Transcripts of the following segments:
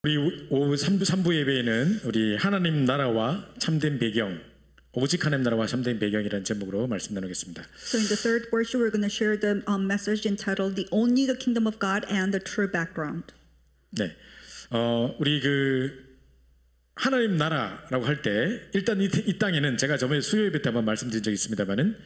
우리 오후 3부 예배에는 우리 하나님 나라와 참된 배경, 오직 하나님 나라와 참된 배경이라는 제목으로 말씀 나누겠습니다. So in the third worship, we're going to share the message entitled "The Only the Kingdom of God and the True Background." 네, 우리 하나님 나라라고 할 때 일단 이 땅에는 제가 저번에 수요 예배 때 한번 말씀드린 적이 있습니다만은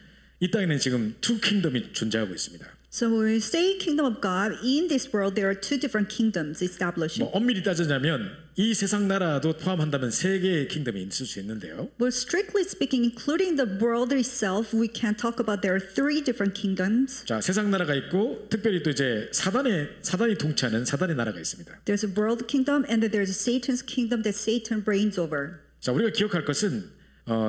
이 땅에는 지금 two kingdom이 존재하고 있습니다. So when we say Kingdom of God in this world, there are two different kingdoms established. 엄밀히 따지자면 이 세상 나라도 포함한다면 세 개의 킹덤이 있을 수 있는데요. But strictly speaking, including the world itself, we can talk about there are three different kingdoms. 자, 세상 나라가 있고 특별히 또 이제 사단이 통치하는 사단의 나라가 있습니다. There's a world kingdom, and then there's Satan's kingdom that Satan reigns over. 자, 우리가 기억할 것은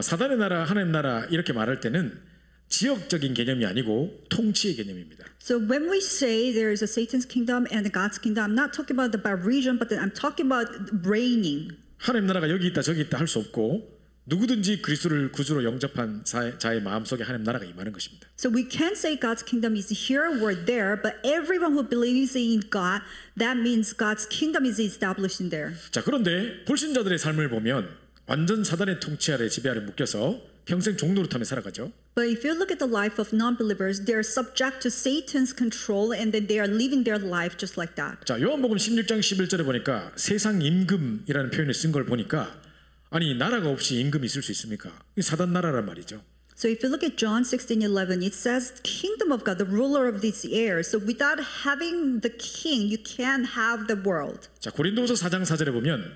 사단의 나라, 하나님 나라 이렇게 말할 때는 지역적인 개념이 아니고 통치의 개념입니다. So when we say there is a Satan's kingdom and God's kingdom, I'm not talking about region, but I'm talking about reigning. 하나님 나라가 여기 있다 저기 있다 할 수 없고 누구든지 그리스도를 구주로 영접한 자의 마음속에 하나님 나라가 임하는 것입니다. So we can't say God's kingdom is here or there, but everyone who believes in God, that means God's kingdom is established in there. 자, 그런데 불신자들의 삶을 보면 완전 사단의 통치 아래 지배 아래 묶여서 평생 종노릇하며 살아가죠. But if you look at the life of non-believers, they're subject to Satan's control, and then they are living their life just like that. 자, 요한복음 16장 11절에 보니까 세상 임금이라는 표현을 쓴 걸 보니까 아니 나라가 없이 임금이 있을 수 있습니까? 이 사단 나라란 말이죠. So if you look at John 16:11, it says kingdom of God, the ruler of this air. So without having the king, you can't have the world. 자, 고린도후서 4장 4절에 보면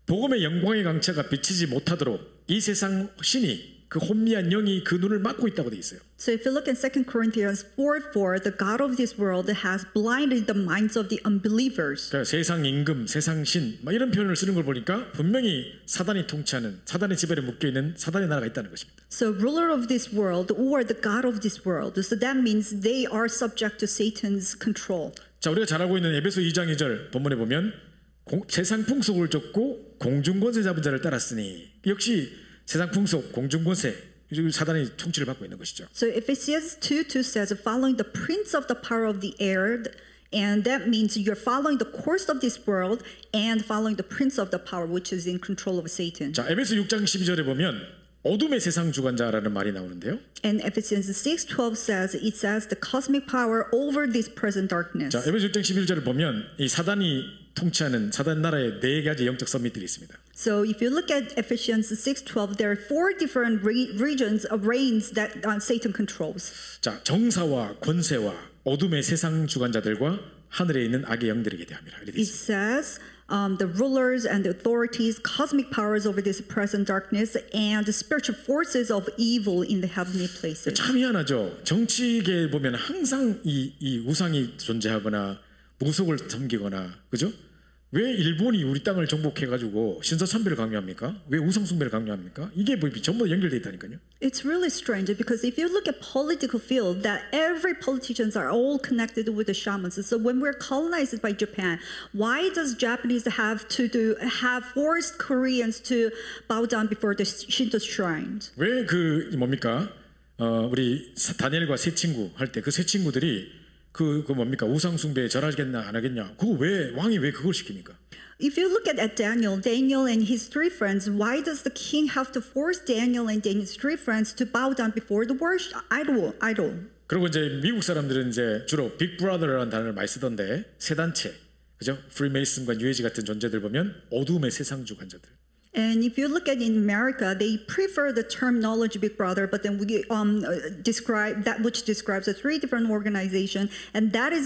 복음의 영광의 강체가 비치지 못하도록 이 세상 신이 그 혼미한 영이 그 눈을 막고 있다고 돼 있어요. So if you look in 2 Corinthians 4:4, the God of this world has blinded the minds of the unbelievers. 그러니까 세상 임금, 세상 신, 이런 표현을 쓰는 걸 보니까 분명히 사단이 통치하는 사단의 지배에 묶여 있는 사단의 나라가 있다는 것입니다. So ruler of this world or the God of this world. So that means they are subject to Satan's control. 자, 우리가 잘 알고 있는 에베소 2장 2절 본문에 보면 세상 풍속을 쫓고 공중 권세 잡은 자를 따랐으니 역시 세상 풍속, 공중 권세, 사단의 통치를 받고 있는 것이죠. So Ephesians 2:2 says, following the prince of the power of the air, and that means you're following the course of this world and following the prince of the power, which is in control of Satan. 자, 에베소 6장 12절에 보면 어둠의 세상 주관자라는 말이 나오는데요. And Ephesians 6:12 says, it says the cosmic power over this present darkness. 자, 에베소 6장 11절을 보면 이 사단이 통치하는 사단 나라의 네 가지 영적 서밋들이 있습니다. So if you look at Ephesians 6:12, there are four different regions of reigns that Satan controls. 자, 정사와 권세와 어둠의 세상 주관자들과 하늘에 있는 악의 영들에게 대함이라. 이렇게 It says the rulers and the authorities, cosmic powers over this present darkness, and the spiritual forces of evil in the heavenly places. 참 희한하죠. 정치계에 보면 항상 이 우상이 존재하거나 무속을 섬기거나, 그죠? 왜 일본이 우리 땅을 정복해가지고 신사참배를 강요합니까? 왜 우상숭배를 강요합니까? 이게 전부 연결돼 있다니까요. It's really strange because if you look at political field, that every politicians are all connected with the shamans. So when we're colonized by Japan, why does Japanese have forced Koreans to bow down before the Shinto shrines? 왜 뭡니까? 우리 다니엘과 세 친구 할 때 그 세 친구들이 뭡니까? 우상숭배에 절하겠나 안 하겠냐? 왕이 왜 그걸 시킵니까? If you look at Daniel and his three friends, why does the king have to force Daniel and his three friends to bow down before the worship idol? 그리고 이제 미국 사람들은 이제 주로 빅 브라더라는 단어를 많이 쓰던데 세 단체, 그죠? 프리메이슨과 뉴에이지 같은 존재들 보면 어둠의 세상 주관자들. And if you look at in America, they prefer the term knowledge big brother, but then we describe that which describes the three different organizations, and that is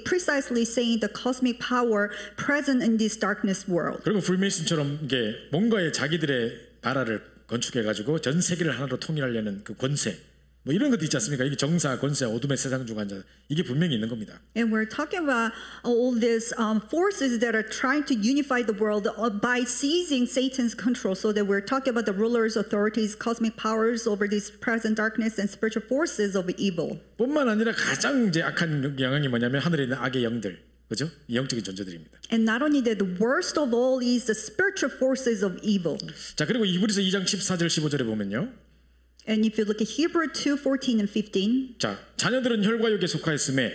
precisely saying the cosmic power present in this darkness world. 그리고 프리메이슨처럼 이게 뭔가의 자기들의 나라를 건축해가지고 전 세계를 하나로 통일하려는 그 권세. 이런 것도 있지 않습니까? 이게 정사, 권세, 어둠의 세상 주관자 이게 분명히 있는 겁니다. And we're talking about all these forces that are trying to unify the world by seizing Satan's control. So that we're talking about the rulers, authorities, cosmic powers over this present darkness and spiritual forces of evil. 뿐만 아니라 가장 이제 악한 영향이 뭐냐면 하늘에 있는 악의 영들. 그죠? 영적인 존재들입니다. And not only that, the worst of all is the spiritual forces of evil. 자, 그리고 이브리서 2장 14절 15절에 보면요. And if you look at Hebrew 2:14 and 15, 자, 자녀들은 혈과 육에 속하였음에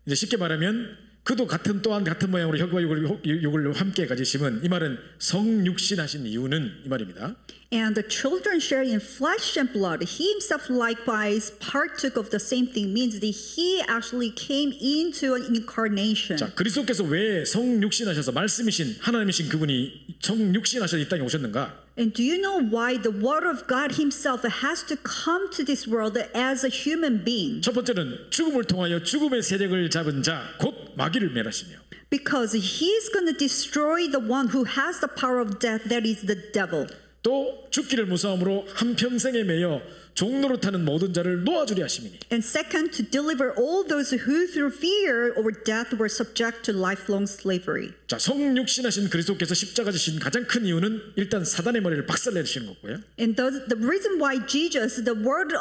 이제 쉽게 말하면 그도 또한 같은 모양으로 혈과 육을 함께 가지심은 이 말은 성육신하신 이유는 이 말입니다. And the children share in flesh and blood. He himself likewise partook of the same thing, means that he actually came into an incarnation. 자, 그리스도께서 왜 성육신하셔서 말씀이신 하나님이신 그분이 성육신하셔서 이 땅에 오셨는가? And do you know why the Word of God himself has to come to this world as a human being? 첫 번째는 죽음을 통하여 죽음의 세력을 잡은 자 곧 마귀를 멸하시며 Because he's going to destroy the one who has the power of death, that is the devil. 또 죽기를 무사함으로 한평생에 매여 종로로 타는 모든 자를 놓아주리 하심이니. And second, to deliver all those who through fear or death were subject to lifelong slavery. 자, 성육신하신 그리스도께서 십자가 지신 가장 큰 이유는 일단 사단의 머리를 박살내시는 거고요. And the reason why Jesus, the word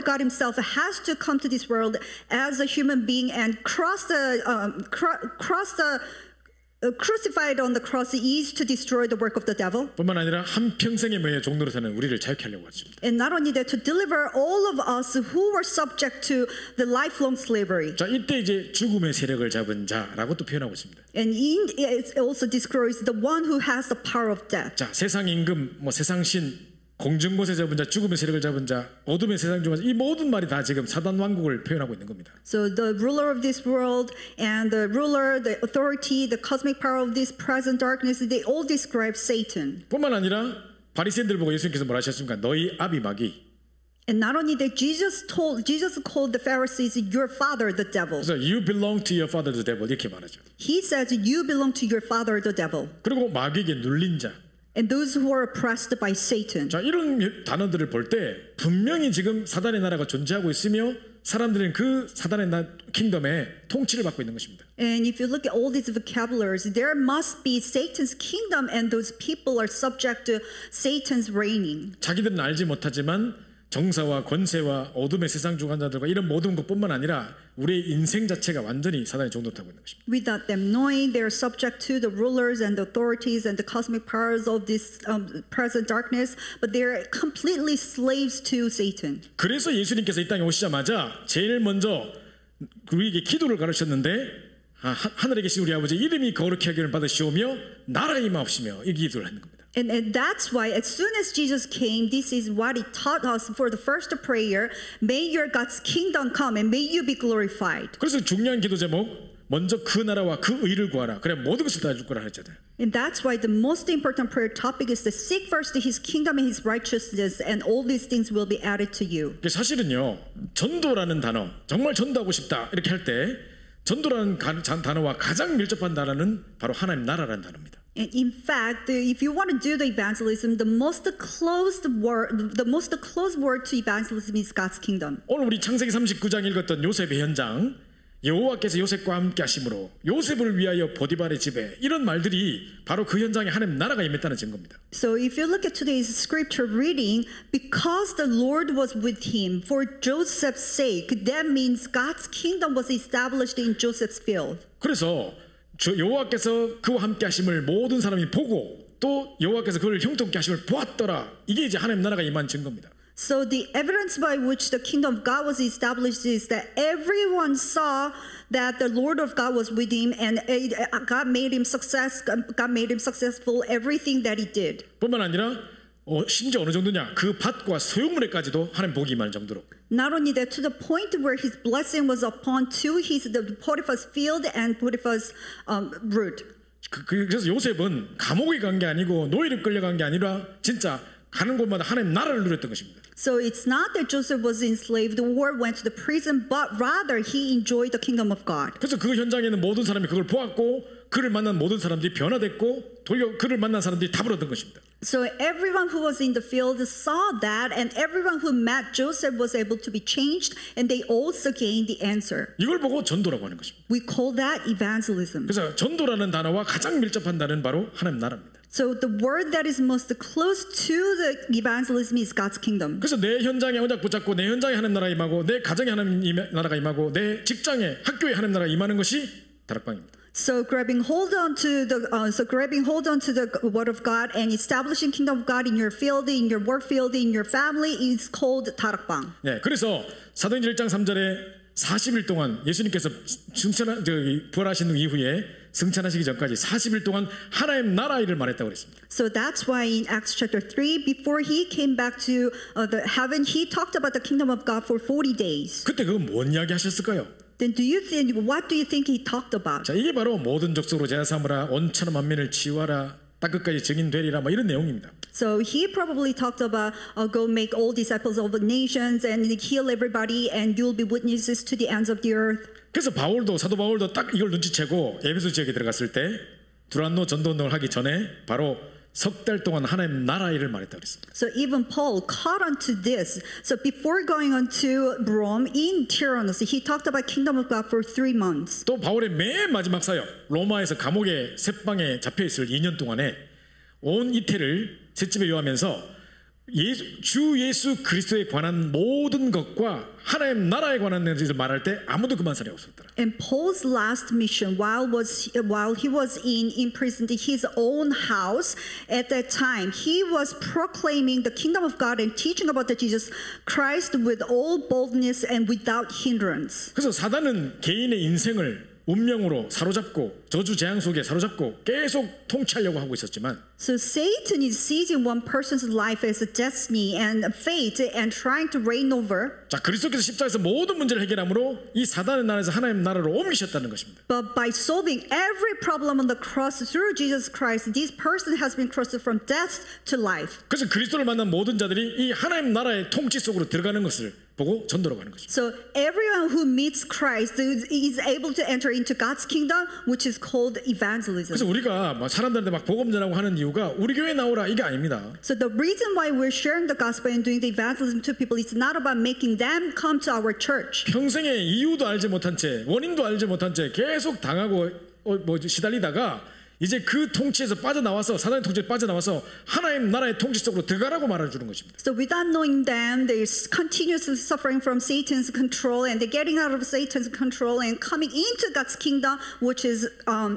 God himself, has to come to this world as a human being and crucified on the cross is to destroy the work of the devil. 뿐만 아니라 한평생에 매여 종로로 타는 우리를 자유케 하려고 하십니다. And not only that, to deliver all of us who were subject to the lifelong slavery. 자, 이때 이제 죽음의 세력을 잡은 자라고 또 표현하고 있습니다. And it also describes the one who has the power of death. 자, 세상 임금, 세상 신, 공중곳에 잡은 자, 죽음의 세력을 잡은 자, 어둠의 세상 중에서 이 모든 말이 다 지금 사단 왕국을 표현하고 있는 겁니다. So the ruler of this world and the ruler, the authority, the cosmic power of this present darkness, they all describe Satan. 뿐만 아니라 바리새인들 보고 예수님께서 뭐라 하셨습니까? 너희 아비 마귀. And not only that, Jesus called the Pharisees your father, the devil. 그래서 you belong to your father the devil 이렇게 말하죠. He says you belong to your father, the devil. 그리고 마귀에게 눌린 자. And those who are oppressed by Satan. 자, 이런 단어들을 볼 때 분명히 지금 사단의 나라가 존재하고 있으며 사람들은 그 사단의 킹덤의 통치를 받고 있는 것입니다. And if you look at all these vocabularies, there must be Satan's kingdom, and those people are subject to Satan's reigning. 자기들은 알지 못하지만 정사와 권세와 어둠의 세상 주관자들과 이런 모든 것뿐만 아니라 우리의 인생 자체가 완전히 사단의 종노릇 하고 있는 것입니다. Without them knowing, they are subject to the rulers and the authorities and the cosmic powers of this present darkness, but they are completely slaves to Satan. 그래서 예수님께서 이 땅에 오시자마자 제일 먼저 우리에게 기도를 가르쳤는데 하늘에 계신 우리 아버지 이름이 거룩히 하기를 받으시오며 나라가 임하옵시며 이 기도를 하는 겁니다. And that's why as soon as Jesus came, this is what he taught us for the first prayer. May your God's kingdom come and may you be glorified. 그래서 중요한 기도 제목 먼저 그 나라와 그 의를 구하라. 그래 모든 것을 다 줄 거라 했잖아요. And that's why the most important prayer topic is to seek first his kingdom and his righteousness, and all these things will be added to you. 사실은요, 전도라는 단어, 정말 전도하고 싶다 이렇게 할 때 전도라는 단어와 가장 밀접한 단어는 바로 하나님 나라라는 단어입니다. And in fact, if you want to do the evangelism, the most close word to evangelism is God's kingdom. 오늘 우리 창세기 39장 읽었던 요셉의 현장, 여호와께서 요셉과 함께 하심으로 요셉을 위하여 보디발의 집에 이런 말들이 바로 그 현장에 하나님 나라가 임했다는 증거입니다. So if you look at today's scripture reading, because the Lord was with him for Joseph's sake, that means God's kingdom was established in Joseph's field. 그래서 여호와께서 그와 함께 하심을 모든 사람이 보고 또 여호와께서 그를 형통케 하심을 보았더라. 이게 이제 하나님 나라가 임한 증거입니다. So the evidence by which the kingdom of God was established is that everyone saw that the Lord of God was with him, and God made him successful everything that he did. 뿐만 아니라 심지어 어느 정도냐? 그 밭과 소유물에까지도 하나님 복이 임할 정도로. Not only that, to the point where his blessing was upon to the Potiphar's field and Potiphar's root. 그래서 요셉은 감옥에 간 게 아니고 노예로 끌려간 게 아니라 진짜 가는 곳마다 하나님 나라를 누렸던 것입니다. So it's not that Joseph was enslaved or went to the prison, but rather he enjoyed the kingdom of God. 그래서 그 현장에 있는 모든 사람이 그걸 보았고 그를 만난 모든 사람들이 변화됐고 도리어 그를 만난 사람들이 답을 얻은 것입니다. So everyone who was in the field saw that, and everyone who met Joseph was able to be changed, and they also gained the answer. 이걸 보고 전도라고 하는 것입니다. We call that evangelism. 그래서 전도라는 단어와 가장 밀접한 단어는 바로 하나님 나라입니다. So the word that is most close to the evangelism is God's kingdom. 그래서 내 현장에 언약 붙잡고 내 현장에 하나님 나라 임하고 내 가정에 하나님 나라가 임하고 내 직장에 학교에 하나님 나라가 임하는 것이 다락방입니다. So grabbing hold on to the word of God and establishing kingdom of God in your field, in your work field, in your family is called 다락방. 네, 그래서 사도행전 1장 3절에 40일 동안 예수님께서 부활하신 이후에 승천하시기 전까지 40일 동안 하나님 나라 일을 말했다고 그랬습니다. So that's why in Acts chapter 3, before he came back to the heaven, he talked about the kingdom of God for 40 days. 그때 그건 뭔 이야기 하셨을까요? Then what do you think he talked about? 자, 이게 바로 모든 족속으로 제사 삼으라, 온 천하 만민을 치유하라, 땅끝까지 증인되리라, 뭐 이런 내용입니다. So he probably talked about go make all disciples of the nations and heal everybody and you'll be witnesses to the ends of the earth. 그래서 사도 바울도 딱 이걸 눈치채고 에베소 지역에 들어갔을 때 두란노 전도운동을 하기 전에 바로 석 달 동안 하나님 나라 일을 말했다고 그랬습니다. So even Paul caught on to this. So before going on to Rome in Tyrannus, he talked about kingdom of God for 3 months. 또 바울의 맨 마지막 사역 로마에서 감옥에 셋방에 잡혀 있을 2년 동안에 온 이태를 셋집에 요하면서 주 예수 그리스도에 관한 모든 것과 하나님 나라에 관한 것을 말할 때 아무도 그만 사람이 없었더라. And Paul's last mission, while he was in prison in his own house, at that time he was proclaiming the kingdom of God and teaching about the Jesus Christ with all boldness and without hindrance. 그래서 사단은 개인의 인생을 운명으로 사로잡고 저주 재앙 속에 사로잡고 계속 통치하려고 하고 있었지만 So Satan is seizing one person's life as a destiny and a fate and trying to reign over. 자, 그리스도께서 십자가에서 모든 문제를 해결함으로 이 사단의 나라에서 하나님 나라로 옮기셨다는 것입니다. But by solving every problem on the cross through Jesus Christ, this person has been crossed from death to life. 그래서 그리스도를 만난 모든 자들이 이 하나님 나라의 통치 속으로 들어가는 것을 보고 전도로 가는 것입니다. So everyone who meets Christ is able to enter into God's kingdom, which is called evangelism. 그래서 우리가 막 사람들한테 막 복음 전하고 하는 이유가 우리 교회 나오라 이게 아닙니다. So the reason why we're sharing the gospel and doing the evangelism to people is not about making them come to our church. 평생에 이유도 알지 못한 채 원인도 알지 못한 채 계속 당하고 시달리다가 이제 그 통치에서 빠져나와서 사단의 통치에 빠져나와서 하나님 나라의 통치 속으로 들어가라고 말해주는 것입니다. So without knowing them, they're continuously suffering from Satan's control, and they're getting out of Satan's control and coming into God's kingdom, which is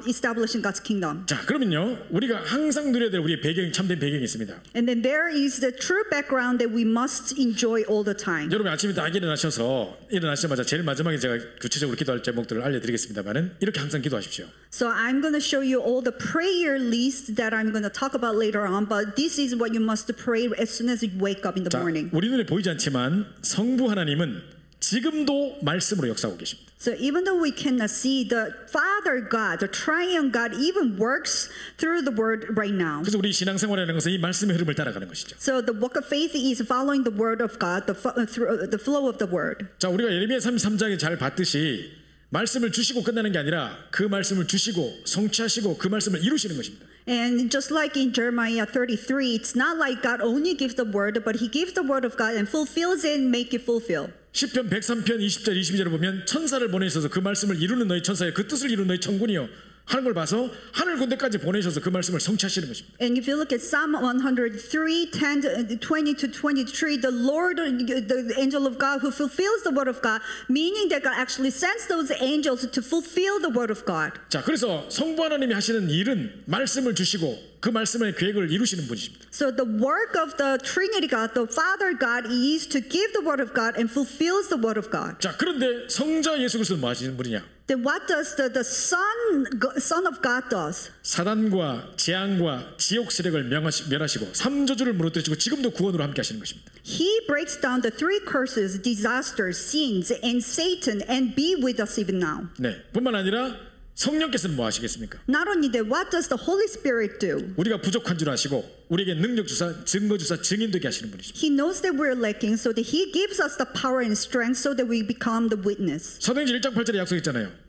establishing God's kingdom. 자, 그러면요, 우리가 항상 누려야 될 우리의 배경, 참된 배경이 있습니다. And then there is the true background that we must enjoy all the time. 여러분 아침에 딱 일어나시자마자 제일 마지막에 제가 구체적으로 기도할 제목들을 알려드리겠습니다만은 이렇게 항상 기도하십시오. So I'm going to show you all the prayer list that I'm going to talk about later on, but this is what you must pray as soon as you wake up in the 자, morning. 우리 눈에 보이지 않지만 성부 하나님은 지금도 말씀으로 역사하고 계십니다. So even though we cannot see, the Father God, the Triune God, even works through the Word right now. 그래서 우리 신앙생활이라는 것은 이 말씀의 흐름을 따라가는 것이죠. So the walk of faith is following the Word of God, through the flow of the Word. 자, 우리가 예레미야 33장에 잘 봤듯이 말씀을 주시고 끝나는 게 아니라 그 말씀을 주시고 성취하시고 그 말씀을 이루시는 것입니다. And just like in Jeremiah 33, it's not like God only gives the word, but He gives the word of God and fulfills it and make it fulfill. 시편 103편 20절 22절을 보면 천사를 보내셔서 그 말씀을 이루는 너희 천사여 그 뜻을 이루는 너희 천군이여 하는 걸 봐서 하늘 군대까지 보내셔서 그 말씀을 성취하시는 것입니다. And if you look at Psalm 103, 10, 20 to 23, the Lord, the angel of God who fulfills the word of God, meaning that God actually sends those angels to fulfill the word of God. 자, 그래서 성부 하나님이 하시는 일은 말씀을 주시고 그 말씀의 계획을 이루시는 분이십니다. So the work of the Trinity God, the Father God, is to give the word of God and fulfills the word of God. 자, 그런데 성자 예수 그리스도는 뭐 하시는 분이냐? Then what does the Son of God does? 사단과 재앙과 지옥 세력을 멸하시고 삼저주를 무너뜨리시고 지금도 구원으로 함께 하시는 것입니다. He breaks down the 3 curses, disasters, sins, and Satan, and be with us even now. 네, 뿐만 아니라 성령께서는 뭐 하시겠습니까? Not only that, what does the Holy Spirit do? 우리가 부족한 줄 아시고 우리에게 능력 주사, 증거 주사, 증인되게 하시는 분이십니다. He knows that we're lacking, so that He gives us the power and strength, so that we become the witness. 사도행전 1장 8절에 약속했잖아요.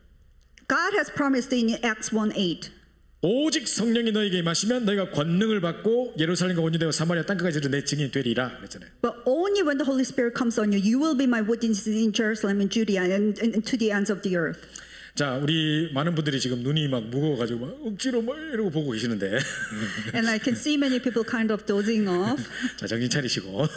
God has promised in Acts 1:8. 오직 성령이 너에게 임하시면 너희가 권능을 받고 예루살렘과 온 유대와 사마리아 땅끝까지 내 증인이 되리라 그랬잖아요. But only when the Holy Spirit comes on you, you will be my witnesses in Jerusalem and Judea and to the ends of the earth. 자, 우리 많은 분들이 지금 눈이 막 무거워가지고 막 억지로 막 이러고 보고 계시는데. And I can see many people kind of dozing off. 자, 정신 차리시고.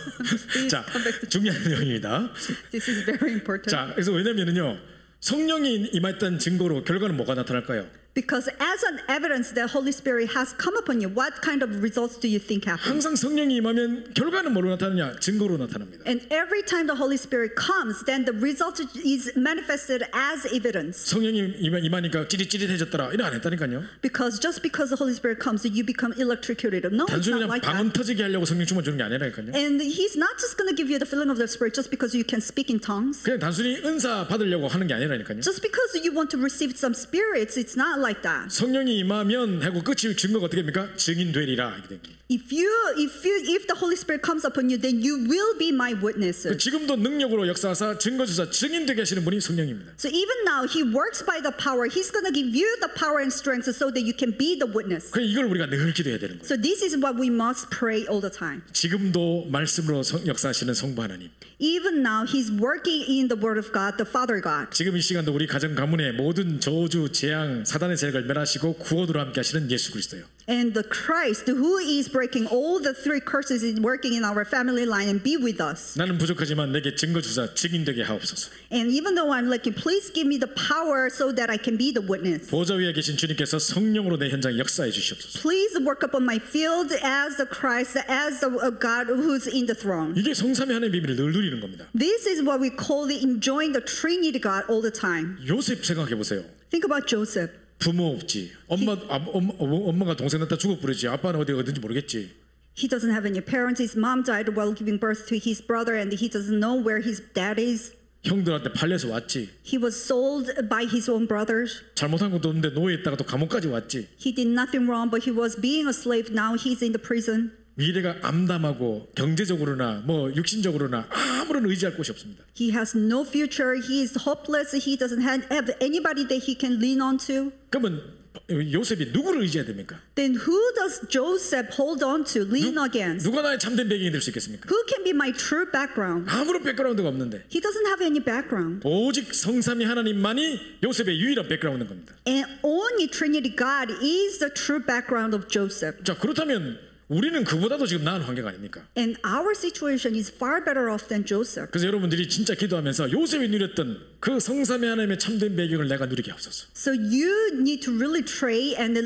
자, 중요한 내용입니다. This is very important. 자, 그래서 왜냐면은요, 성령이 임했던 증거로 결과는 뭐가 나타날까요? Because as an evidence that Holy Spirit has come upon you, what kind of results do you think happen? 항상 성령이 임하면 결과는 뭐로 나타나냐? 증거로 나타납니다. And every time the Holy Spirit comes, then the result is manifested as evidence. 성령이 임하니까 찌릿찌릿해졌더라. 이래 안 했다니까요. Because just because the Holy Spirit comes, you become electrocuted. No, it's 단순히 그냥 not like 방언 that. 터지게 하려고 성령 충만 주는 게 아니라니까요. And He's not just going to give you the filling of the Spirit just because you can speak in tongues. 그냥 단순히 은사 받으려고 하는 게 아니라니까요. Just because you want to receive some spirits, it's not like that. 성령이 임하면 하고 끝이 증거가 어떻게 됩니까? 증인 되리라 이렇게 됩니다. If the Holy Spirit comes upon you, then you will be my witnesses. 지금도 능력으로 역사하사 증거 주사 증인 되게 하시는 분이 성령입니다. So even now, He works by the power. He's going to give you the power and strength so that you can be the witness. 그 이걸 우리가 늘 기도해야 되는 거예요. So this is what we must pray all the time. 지금도 말씀으로 역사하시는 성부 하나님. Even now, He's working in the Word of God, the Father God. 지금 이 시간도 우리 가정 가문의 모든 저주, 재앙, 사단의 세력을 멸하시고 구원으로 함께 하시는 예수 그리스도요. And the Christ who is breaking all the three curses is working in our family line and be with us. 나는 부족하지만 내게 증거 주사 증인되게 하옵소서. And even though I'm lacking, please give me the power so that I can be the witness. 보좌 위에 계신 주님께서 성령으로 내 현장에 역사해 주시옵소서. Please work upon my field as the Christ, as the God who's in the throne. 이게 성삼위 하나님의 비밀을 늘 누리는 겁니다. This is what we call the enjoying the Trinity God all the time. 요셉 생각해 보세요. Think about Joseph. 부모 없지. 엄마가 동생 낳다 죽어 버리지. 아빠는 어딘지 모르겠지. He doesn't have any parents. His mom died while giving birth to his brother, and he doesn't know where his dad is. 형들한테 팔려서 왔지. He was sold by his own brothers. 잘못한 것도 없는데 노예했다가 또 감옥까지 왔지. He did nothing wrong, but he was being a slave. Now he's in the prison. 미래가 암담하고 경제적으로나 뭐 육신적으로나 아무런 의지할 곳이 없습니다. He has no future. He is hopeless. He doesn't have anybody that he can lean on to. 그러면 요셉이 누구를 의지해야 됩니까? Then who does Joseph hold on to, lean against? 누가 나의 참된 배경이 될 수 있겠습니까? Who can be my true background? 아무런 백그라운드가 없는데 He doesn't have any background. 오직 성삼위 하나님만이 요셉의 유일한 백그라운드인 겁니다. And only Trinity God is the true background of Joseph. 자 그렇다면 우리는 그보다도 지금 나은 환경 아닙니까? And our situation is far better off than Joseph. 그래서 여러분들이 진짜 기도하면서 요셉이 누렸던 그 성삼위 하나님의 참된 배경을 내가 누리게 하옵소서. So you need to really pray and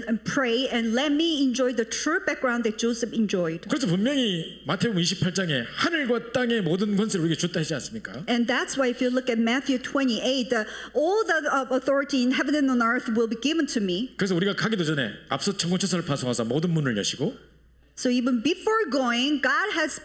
let me enjoy the true background that Joseph enjoyed. 그래서 분명히 마태복음 28장에 하늘과 땅의 모든 권세를 우리에게 줬다 하지 않습니까? And that's why if you look at Matthew 28, all the authority in heaven and on earth will be given to me. 그래서 우리가 가기도 전에 앞서 천군천사를 파송하사 모든 문을 여시고 So even before going, God has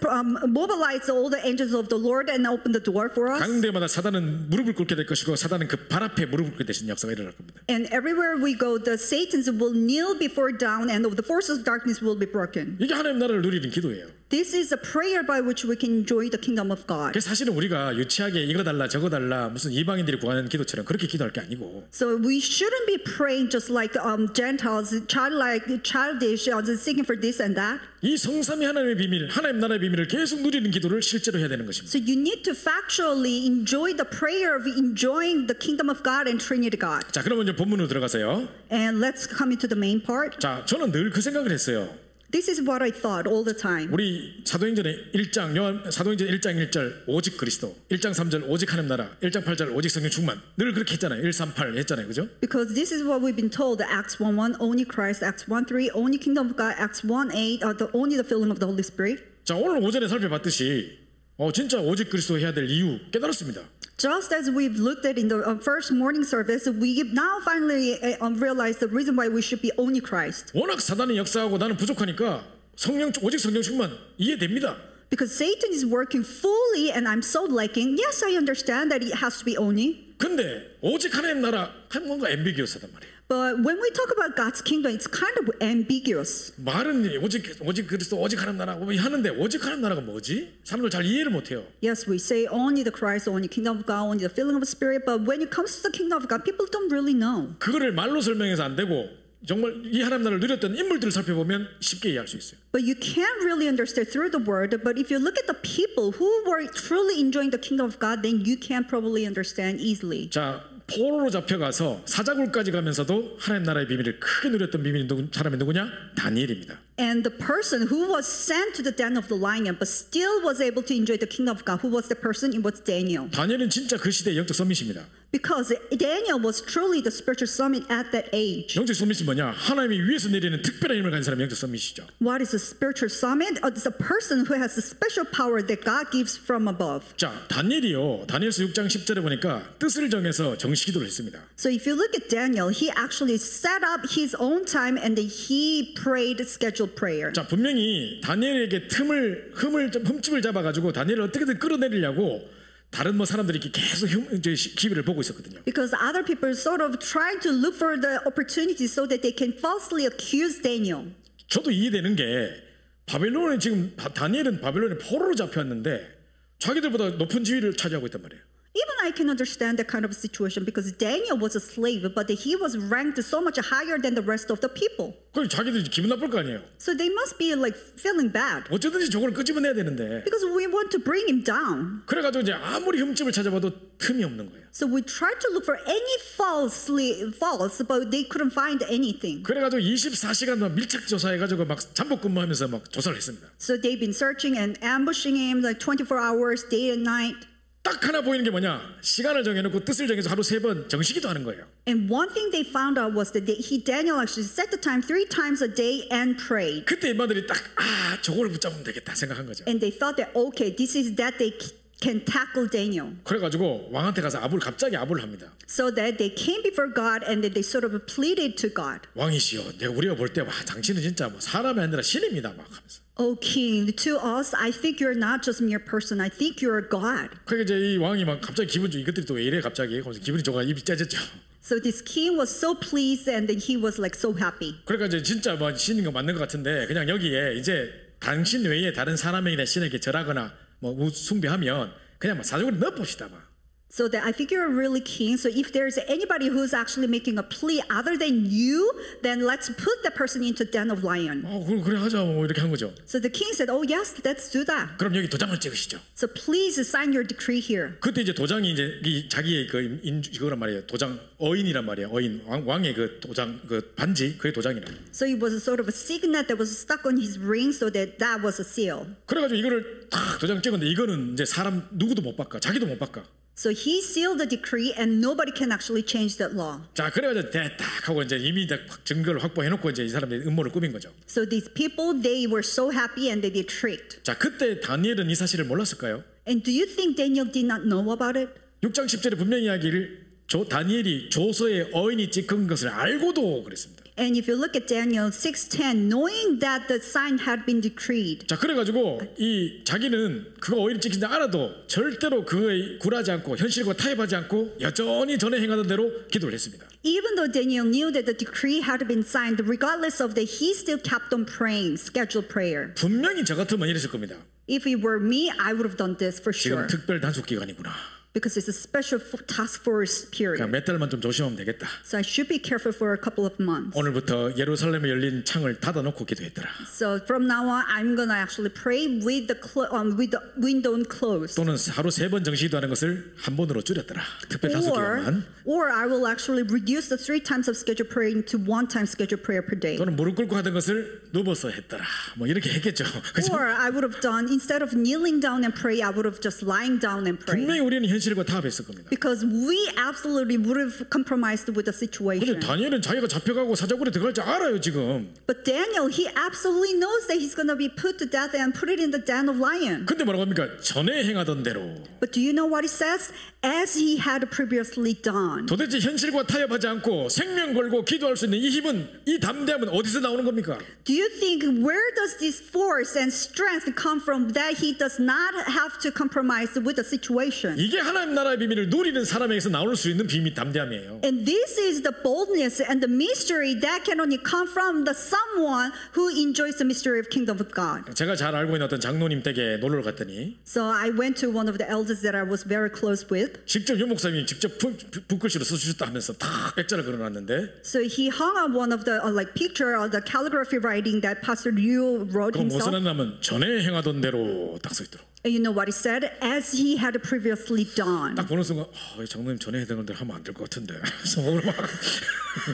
mobilized all the angels of the Lord and opened the door for us. 가는 데마다 사단은 무릎을 꿇게 될 것이고 사단은 그 발 앞에 무릎을 꿇게 되신 역사가 일어날 겁니다. And everywhere we go, the Satans will kneel before down and the forces of darkness will be broken. 이게 하나님 나라를 누리는 기도예요. This is a prayer by which we can enjoy the kingdom of God. 그래서 사실은 우리가 유치하게 이거 달라 저거 달라 무슨 이방인들이 구하는 기도처럼 그렇게 기도할 게 아니고 So we shouldn't be praying just like Gentiles, childish, seeking for this and that. 이 성삼위 하나님의 비밀, 하나님 나라의 비밀을 계속 누리는 기도를 실제로 해야 되는 것입니다. So you need to factually enjoy the prayer of enjoying the kingdom of God and Trinity God. 자, 그러면 이제 본문으로 들어가세요. And let's come into the main part. 자, 저는 늘 그 생각을 했어요. This is what I thought all the time. 우리 사도행전의 1장, 사도행전 1장 1절 오직 그리스도, 1장 3절 오직 하나님 나라, 1장 8절 오직 성령 충만. 늘 그렇게 했잖아요. 138 했잖아요. 그죠? Because this is what we've been told. Acts 1:1 only Christ, Acts 1:3 only kingdom of God, Acts 1:8 only the filling of the Holy Spirit. 자, 오늘 오전에 살펴봤듯이 진짜 오직 그리스도 해야 될 이유 깨달았습니다. Just as we've looked at in the first morning service, we now finally realize the reason why we should be only Christ. 워낙 사단이 역사하고 나는 부족하니까 오직 성령 충만 이해됩니다. Because Satan is working fully and I'm so lacking. Yes, I understand that it has to be only. 근데 오직 하나님 나라 뭔가 앰비기어스하단 말이에요. But when we talk about God's kingdom, it's kind of ambiguous. 말은 오직 그리스도 오직 하나님 나라 하는데 오직 하나님 나라가 뭐지? 사람들 잘 이해를 못해요. Yes, we say only the Christ, only kingdom of God, only the filling of the Spirit. But when it comes to the kingdom of God, people don't really know. 그거를 말로 설명해서 안 되고 정말 이 하나님 나라를 누렸던 인물들을 살펴보면 쉽게 이해할 수 있어요. But you can't really understand through the word. But if you look at the people who were truly enjoying the kingdom of God, then you can probably understand easily. 자, 포로로 잡혀가서 사자굴까지 가면서도 하나님 나라의 비밀을 크게 누렸던 사람이 누구냐? 다니엘입니다. And the person who was sent to the den of the lion, but still was able to enjoy the kingdom of God, who was the person? It was Daniel. 다니엘은 진짜 그 시대의 영적 선미십니다. Because Daniel was truly the spiritual summit at that age. 영적 서밋이 뭐냐? 하나님이 위에서 내리는 특별한 힘을 가진 사람이 영적 서밋이죠. What is a spiritual summit? It's a person who has a special power that God gives from above. 자, 다니엘이요. 다니엘서 6장 10절에 보니까 뜻을 정해서 정식 기도를 했습니다. So if you look at Daniel, he actually set up his own time and he prayed scheduled prayer. 자, 분명히 다니엘에게 흠집을 잡아가지고 다니엘을 어떻게든 끌어내리려고 다른 뭐 사람들이 이렇게 계속 기회를 보고 있었거든요. Because other people sort of trying to look for the opportunity so that they can falsely accuse Daniel. 저도 이해되는 게 바벨론에 지금 다니엘은 바벨론에 포로로 잡혔는데 자기들보다 높은 지위를 차지하고 있단 말이에요. Even I can understand that kind of situation because Daniel was a slave, but he was ranked so much higher than the rest of the people. 그럼 자기들이 기분 나쁠 거 아니에요. So they must be like feeling bad 어쩌든지 저걸 끄집어내야 되는데. because we want to bring him down. 그래가지고 이제 아무리 흠집을 찾아봐도 틈이 없는 거예요. So we tried to look for any false, but they couldn't find anything. 그래가지고 24시간 동안 밀착 조사해가지고 막 잠복 근무하면서 막 조사를 했습니다. So they've been searching and ambushing him like 24 hours, day and night. 딱 하나 보이는 게 뭐냐? 시간을 정해놓고 뜻을 정해서 하루 3번 정식기도 하는 거예요. And one thing they found out was that Daniel actually set the time 3 times a day and prayed. 그때 인마들이 딱 저걸 붙잡으면 되겠다 생각한 거죠. And they thought that okay, this is that they can tackle Daniel. 그래가지고 왕한테 가서 갑자기 아부를 합니다. So that they came before God and they sort of pleaded to God. 왕이시여, 내가 우리가 볼 때 와 당신은 진짜 뭐 사람이 아니라 신입니다 막 하면서. O king, to us, I think you're not just a mere person. I think you're a God. 그러니까 이제 이 왕이 막 갑자기 기분 좋. 이것들이 또 왜 이래 갑자기? 그래서 기분이 좋아 입이 째졌죠. So this king was so pleased and then he was like so happy. 그러니까 이제 진짜 뭐 신인 거 맞는 것 같은데 그냥 여기에 이제 당신 외에 다른 사람에게나 신에게 절하거나 뭐 숭배하면 그냥 막 사적으로 넣어봅시다 막. So that I think you're really king. So if there's anybody who's actually making a plea other than you, then let's put that person into den of lion. 그래 하자 뭐 이렇게 한 거죠. So the king said, "Oh yes, let's do that." 그럼 여기 도장을 찍으시죠. So please sign your decree here. 그때 이제 도장이 이제 자기의 그 이거란 말이에요. 도장 어인이란 말이에요. 어인 왕의 그 도장 그 반지 그게 도장이라. So it was a sort of a signet that was stuck on his ring, so that was a seal. 그래가지고 이거를 딱 도장 찍었는데 이거는 이제 사람 누구도 못 바꿔, 자기도 못 바꿔. So he sealed the decree, and nobody can actually change that law. 자, 그래가지고 됐다 하고 이제 이미 증거를 확보해놓고 이제 이 사람들이 음모를 꾸민 거죠. So these people, they were so happy and they tricked. 자, 그때 다니엘은 이 사실을 몰랐을까요? And do you think Daniel did not know about it? 6장 10절에 분명히 이야기를 다니엘이 조서에 어인이 찍은 것을 알고도 그랬습니다. And if you look at Daniel 6:10, knowing that the sign had been decreed. 자, 그래가지고 이 자기는 그거 어인이 찍힌다 알아도 절대로 그거에 굴하지 않고 현실과 타협하지 않고 여전히 전에 행하던 대로 기도를 했습니다. Even though Daniel knew that the decree had been signed, regardless of that, he still kept on praying, scheduled prayer. 분명히 저 같으면 이랬을 겁니다. If it were me, I would have done this for 지금 sure. 특별 단속 기간이구나. Because it's a special task force period. 그러니까 몇 달만 좀 조심하면 되겠다. So I should be careful for a couple of months. 오늘부터 예루살렘에 열린 창을 닫아놓고 기도했더라. So from now on, I'm gonna actually pray with the window closed. 또는 하루 3번 정시기도하는 것을 한 번으로 줄였더라. 특별 단속 기간만. Or I will actually reduce the 3 times of scheduled prayer into 1 time scheduled prayer per day. 또는 무릎 꿇고 하던 것을 누워서 했더라. 뭐 이렇게 했겠죠. 그죠? Or I would have done instead of kneeling down and pray, I would have just lying down and pray. 분명히 우리는 현실과 타협했을 겁니다. Because we absolutely would have compromised with the 근데 situation. 다니엘은 자기가 잡혀가고 사자굴에 들어갈 줄 알아요 지금. But Daniel, he absolutely knows that he's going to be put to death and put it in the den of lion. 근데 뭐라고 합니까? 전에 행하던 대로. But do you know what it says? As he had previously done. 도대체 현실과 타협하지 않고 생명 걸고 기도할 수 있는 이 힘은, 이 담대함은 어디서 나오는 겁니까? Do you think where does this force and strength come from that he does not have to compromise with the situation? 이게 하나님 나라의 비밀을 누리는 사람에게서 나올 수 있는 비밀 담대함이에요. And this is the boldness and the mystery that can only come from the someone who enjoys the mystery of kingdom of God. 제가 잘 알고 있는 어떤 장로님 댁에 놀러 갔더니 So I went to one of the elders that I was very close with. 직접 유 목사님이 직접 붓글씨로 써주셨다 하면서 다 액자를 그려놨는데 So he hung on one of the like picture of the calligraphy writing that Pastor Liu wrote 그건 무슨 himself. 하냐면 전에 행하던 대로 딱 써있더라고. And you know what he said? As he had previously done. 딱 보는 순간 장로님 전에 했던 걸 하면 안 될 것 같은데. 속으로 막.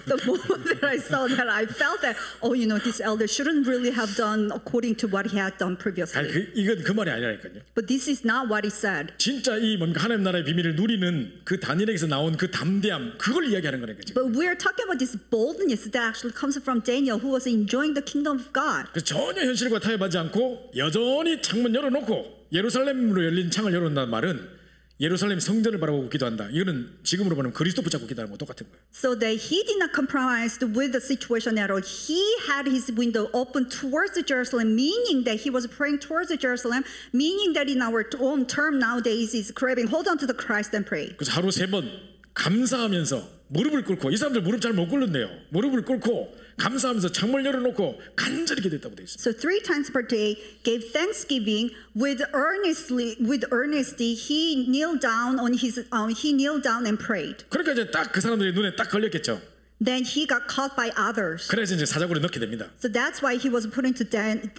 The moment that I saw that, I felt that, you know, this elder shouldn't really have done according to what he had done previously. 아니 이건 그 말이 아니라니까요. But this is not what he said. 진짜 이 뭔가 하나님 나라의 비밀을 누리는 그 다니엘에게서 나온 그 담대함 그걸 이야기하는 거니까 지금. But we're talking about this boldness that actually comes from Daniel, who was enjoying the kingdom of God. 전혀 현실과 타협하지 않고 여전히 창문 열어놓고 예루살렘으로 열린 창을 열어놓는다는 말은 예루살렘 성전을 바라보고 기도한다. 이거는 지금으로 보면 그리스도 붙잡고 기도하는 거 똑같은 거예요. So that he did not compromise with the situation at all. He had his window open towards Jerusalem, meaning that he was praying towards Jerusalem, meaning that in our own term nowadays is craving, hold on to the Christ and pray. 그래서 하루 3번 감사하면서 무릎을 꿇고 이 사람들 무릎 잘 못 꿇는데요. 무릎을 꿇고 감사하면서 창문을 열어놓고 간절히 기도했다고 돼 있어요. So 3 times per day gave thanksgiving with earnesty. He knelt down and prayed. 그러니까 이제 딱 그 사람들의 눈에 딱 걸렸겠죠. Then he got caught by others. 그래서 이제 사자굴에 넣게 됩니다. So that's why he was put into den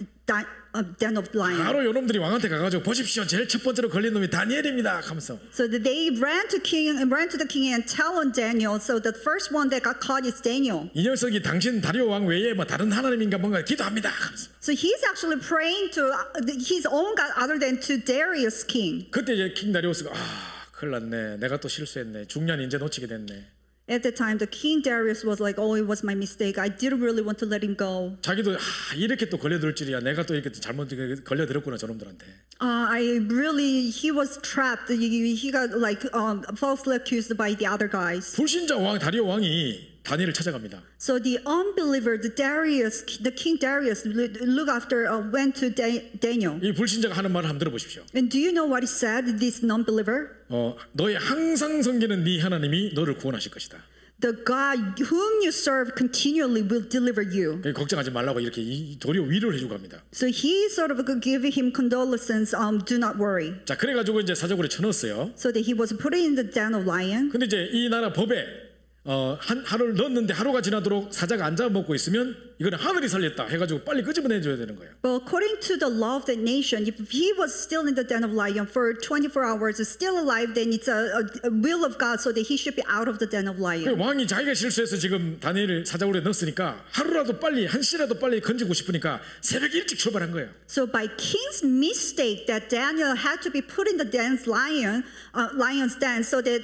of lions. 바로 요놈들이 왕한테 가가지고 보십시오. 제일 첫 번째로 걸린 놈이 다니엘입니다. 하면서. So they ran to the king and tell on Daniel. So the first one that got caught is Daniel. 이 녀석이 당신 다리오 왕 외에 뭐 다른 하나님인가 뭔가 기도합니다. 하면서. So he's actually praying to his own God other than to Darius king. 그때 이제 킹 다리오스가 큰일 났네. 내가 또 실수했네. 중년 인재 놓치게 됐네. At the time, the King Darius was like, "Oh, it was my mistake. I didn't really want to let him go." 자기도 이렇게 또 걸려들 줄이야. 내가 또 이렇게 잘못 걸려들었구나 저놈들한테. He was trapped. He got like falsely accused by the other guys. 불신자 왕 다리오 왕이 다니엘을 찾아갑니다. So the unbeliever, the King Darius, went to Daniel. 이 불신자가 하는 말을 한번 들어보십시오. And do you know what he said? This non-believer. 너의 항상 섬기는 네 하나님이 너를 구원하실 것이다. The God whom you serve continually will deliver you. 걱정하지 말라고 이렇게 도리어 위로를 해주고 갑니다. So he sort of gave him condolences. Do not worry. 자 그래가지고 이제 사자굴에 쳐넣었어요. So that he was put in the den of lion. 근데 이제 이 나라 법에 하루를 넣었는데 하루가 지나도록 사자가 안 잡아먹고 있으면 이거는 하늘이 살렸다 해가지고 빨리 끄집어내줘야 되는 거예요. But according to the law of the nation, if he was still in the den of lion for 24 hours, is still alive, then it's a will of God, so that he should be out of the den of lion. 왕이 자기가 실수해서 지금 다니엘을 사자굴에 넣었으니까 하루라도 빨리 한시라도 빨리 건지고 싶으니까 새벽 일찍 출발한 거예요. So by king's mistake, that Daniel had to be put in the lion's den, so that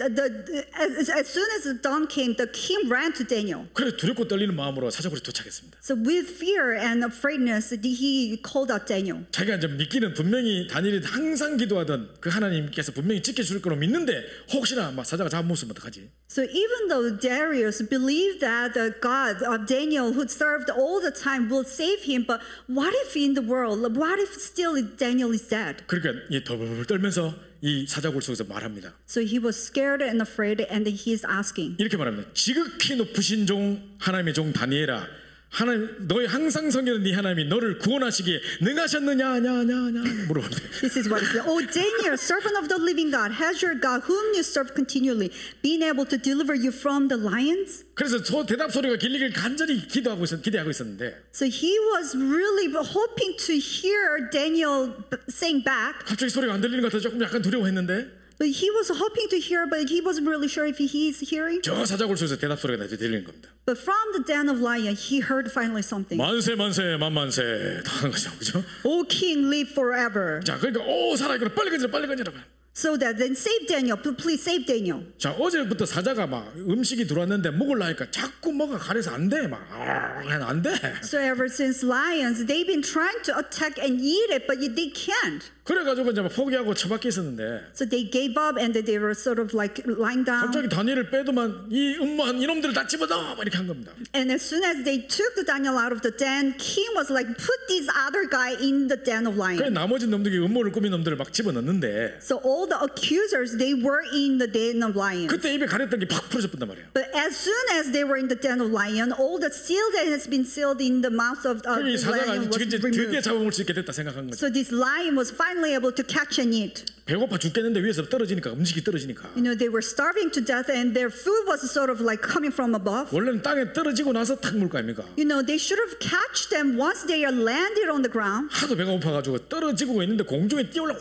as soon as the dawn came, the king ran to Daniel. 그래 두렵고 떨리는 마음으로 사자굴에 도착했습니다. So with fear and afraidness, he called out Daniel. 자기가 이제 믿기는 분명히 다니엘이 항상 기도하던 그 하나님께서 분명히 지켜줄 거로 믿는데 혹시나 막 사자가 잡아먹으면 어떡하지? So even though Darius believed that the God of Daniel, who served all the time, will save him, but what if in the world, what if still Daniel is dead? 그러니까 이 덜덜 떨면서 이 사자굴 속에서 말합니다. So he was scared and afraid, and he is asking. 이렇게 말합니다. 지극히 높으신 종 하나님의 종 다니엘아, 하나님 너희 항상 섬기는 네 하나님이 너를 구원하시기에 능하셨느냐 물어봅니다. This is what it says. Oh Daniel, servant of the living God, has your God, whom you serve continually, been able to deliver you from the lions? 그래서 대답 소리가 길리길 간절히 기대하고 있었는데. So he was really hoping to hear Daniel saying back. 갑자기 소리가 안 들리는 것 같아서 조금 약간 두려워했는데. But he was hoping to hear, but he wasn't really sure if he is hearing. 저 사자굴 속에서 대답 소리가 들리는 겁니다. But from the den of lion, he heard finally something. 만세 만만세 다 하는 거죠, 그렇죠? O king, live forever. 자, 그러니까 살아있구나 빨리 건지라. So that then save Daniel, please save Daniel. 자, 어제부터 사자가 막 음식이 들어왔는데 먹으려 하니까 자꾸 뭐가 가려서 안 돼, 안 돼. So ever since lions, they've been trying to attack and eat it, but they can't. 그래가지고 이제 포기하고 처박혀 있었는데. So they gave up and they were sort of like lying down. 갑자기 다니엘을 빼더만 이 음모한 이놈들을 다 집어넣어 이렇게 한 겁니다. And as soon as they took the Daniel out of the den, king was like, put this other guy in the den of lions. 그래 나머지 놈들이 음모를 꾸민 놈들을 막 집어넣는데. So all the accusers, they were in the den of lions. 그때 입에 가렸던 게 팍 풀어져 본단 말이에요. But as soon as they were in the den of lion, all the seal that has been sealed in the mouth of the lion was 사자가 드디어 removed. 잡아먹을 수 있게 됐다 생각한 거죠. So this lion was finally able to catch and eat. 배고파 죽겠는데 위에서 떨어지니까 음식이 떨어지니까. You know, they were starving to death and their food was sort of like coming from above. 원래는 땅에 떨어지고 나서 탁 물 거 아닙니까? You know, they should have catched them once they are landed on the ground 하도 배가 고파가지고 떨어지고 있는데 공중에 뛰어올라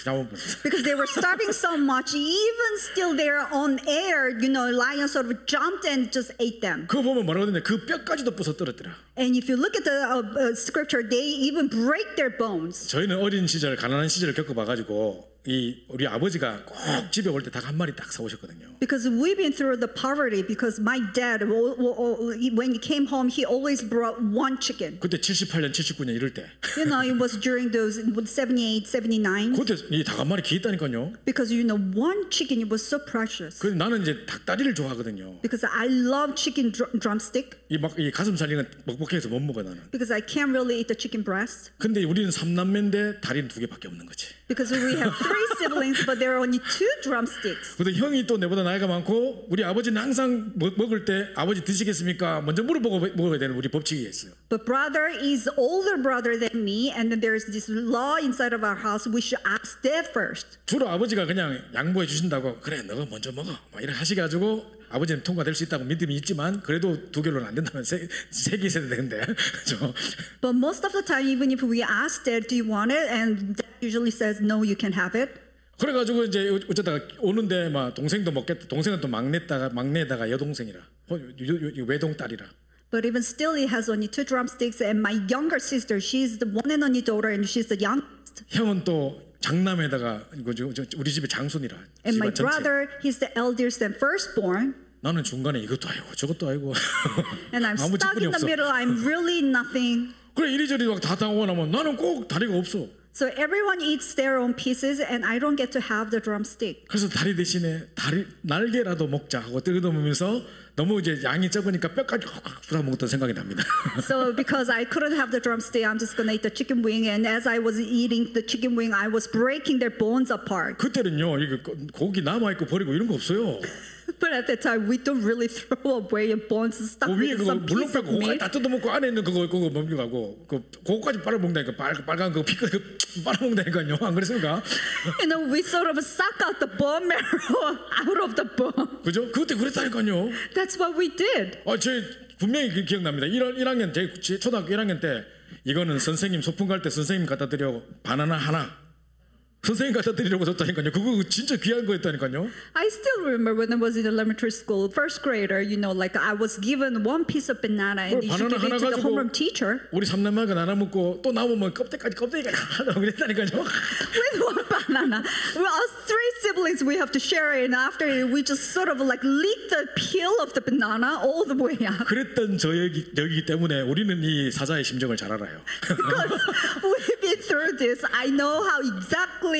나오고. because they were starving so much. Even still there on air, you know, lions sort of jumped and just ate them. 그거 보면 뭐라고 하는데 그 뼈까지도 부서 떨어뜨려. And if you look at the scripture, they even break their bones. 저희는 어린 시절 가난한 시절을 겪어봐가지고 이 우리 아버지가 꼭 집에 올 때 닭 한 마리 딱 사오셨거든요. Because we've been through the poverty. Because my dad, when he came home, he always brought one chicken. 그때 78년, 79년 이럴 때. You know, it was during those 78, 79. 그때 이 닭 한 마리 귀했다니까요. Because you know, one chicken, it was so precious. 그래서 나는 이제 닭다리를 좋아하거든요. Because I love chicken drumstick. 이 가슴살이는 먹먹해서 못 먹어 나는. Because I can't really eat the chicken breast. 근데 우리는 3남매인데 다리는 2개밖에 없는 거지. Because we have 3 siblings, but there are only 2 drumsticks. 근데 형이 또 내보다 나이가 많고 우리 아버지는 항상 먹을 때 아버지 드시겠습니까? 먼저 물어보고 먹어야 되는 우리 법칙이 있어요. But brother is older brother than me, and then there's this law inside of our house. We should ask them first. 주로 아버지가 그냥 양보해 주신다고 그래 너가 먼저 먹어 막 이렇게 하시가지고 아버지는 통과될 수 있다고 믿음이 있지만 그래도 2개로는 안 된다면 3개 있어야 되는데 그렇죠? But most of the time, even if we ask Dad, do you want it? And Dad usually says, no, you can have it. 그래가지고 이제 어쩌다가 오는데 막 동생도 먹겠다. 동생은 또 막내다가 여동생이라 외동딸이라. But even still, he has only 2 drumsticks. And my younger sister, she's the one and only daughter, and she's the youngest. 형은 또 장남에다가 우리 집의 장손이라. And my 집안 전체. brother, he's the eldest and firstborn. 나는 중간에 이것도 아니고 저것도 아니고. And I'm 아무 stuck 직분이 in the 없어. middle. I'm really nothing. 그래 이리저리 막 다 타고 나면 나는 꼭 다리가 없어. So everyone eats their own pieces, and I don't get to have the drumstick. 그래서 다리 대신에 날개라도 먹자 하고 뜯어먹으면서 너무 이제 양이 적으니까 뼈까지 부숴 먹었던 생각이 납니다. So because I couldn't have the drumstick, I'm just gonna eat the chicken wing. And as I was eating the chicken wing, I was breaking their bones apart. 그때는요 이게 고기 남아 있고 버리고 이런 거 없어요. But at that time, we don't really throw away your bones and stuff 그 위에 with 그거 some piece 물렁 of 빼고 그거까지 meat. 다 뜯어먹고 안에 있는 그거 먹기가고 그거까지 빨아먹는다니까 빨간 그 피클 빨아먹는다니까요. 안 그랬습니까? You know, we sort of suck out the bone marrow out of the bone. 그죠? 그때 그랬다니까요. That's what we did. 제 분명히 기억납니다. 1학년 제 초등학교 1학년 때 이거는 선생님 소풍 갈 때 선생님 갖다 드려 바나나 하나. 선생님 갖다 드리려고 줬다니까요. 그거 진짜 귀한 거였다니까요. I still remember when I was in elementary school, first grader, you know, like I was given one piece of banana and you should give it to the homeroom teacher. 우리 삼남매가 나눠 먹고 또 남으면 껍데기까지 하다고 그랬다니까요. With one banana. Well, us 3 siblings, we have to share it, and after we just sort of like lick the peel of the banana all the way out. 그랬던 저이기 때문에 우리는 이 사자의 심정을 잘 알아요. Because we've been through this, I know how exactly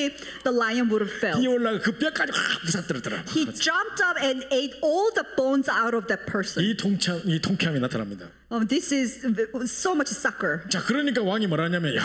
the lion would have felt. 뛰어올라가 그 뼈까지 부서뜨렸더라. He jumped up and ate all the bones out of that person. 이 통쾌함이 나타납니다. This is so much sucker. 자, 그러니까 왕이 뭐라냐면, 야,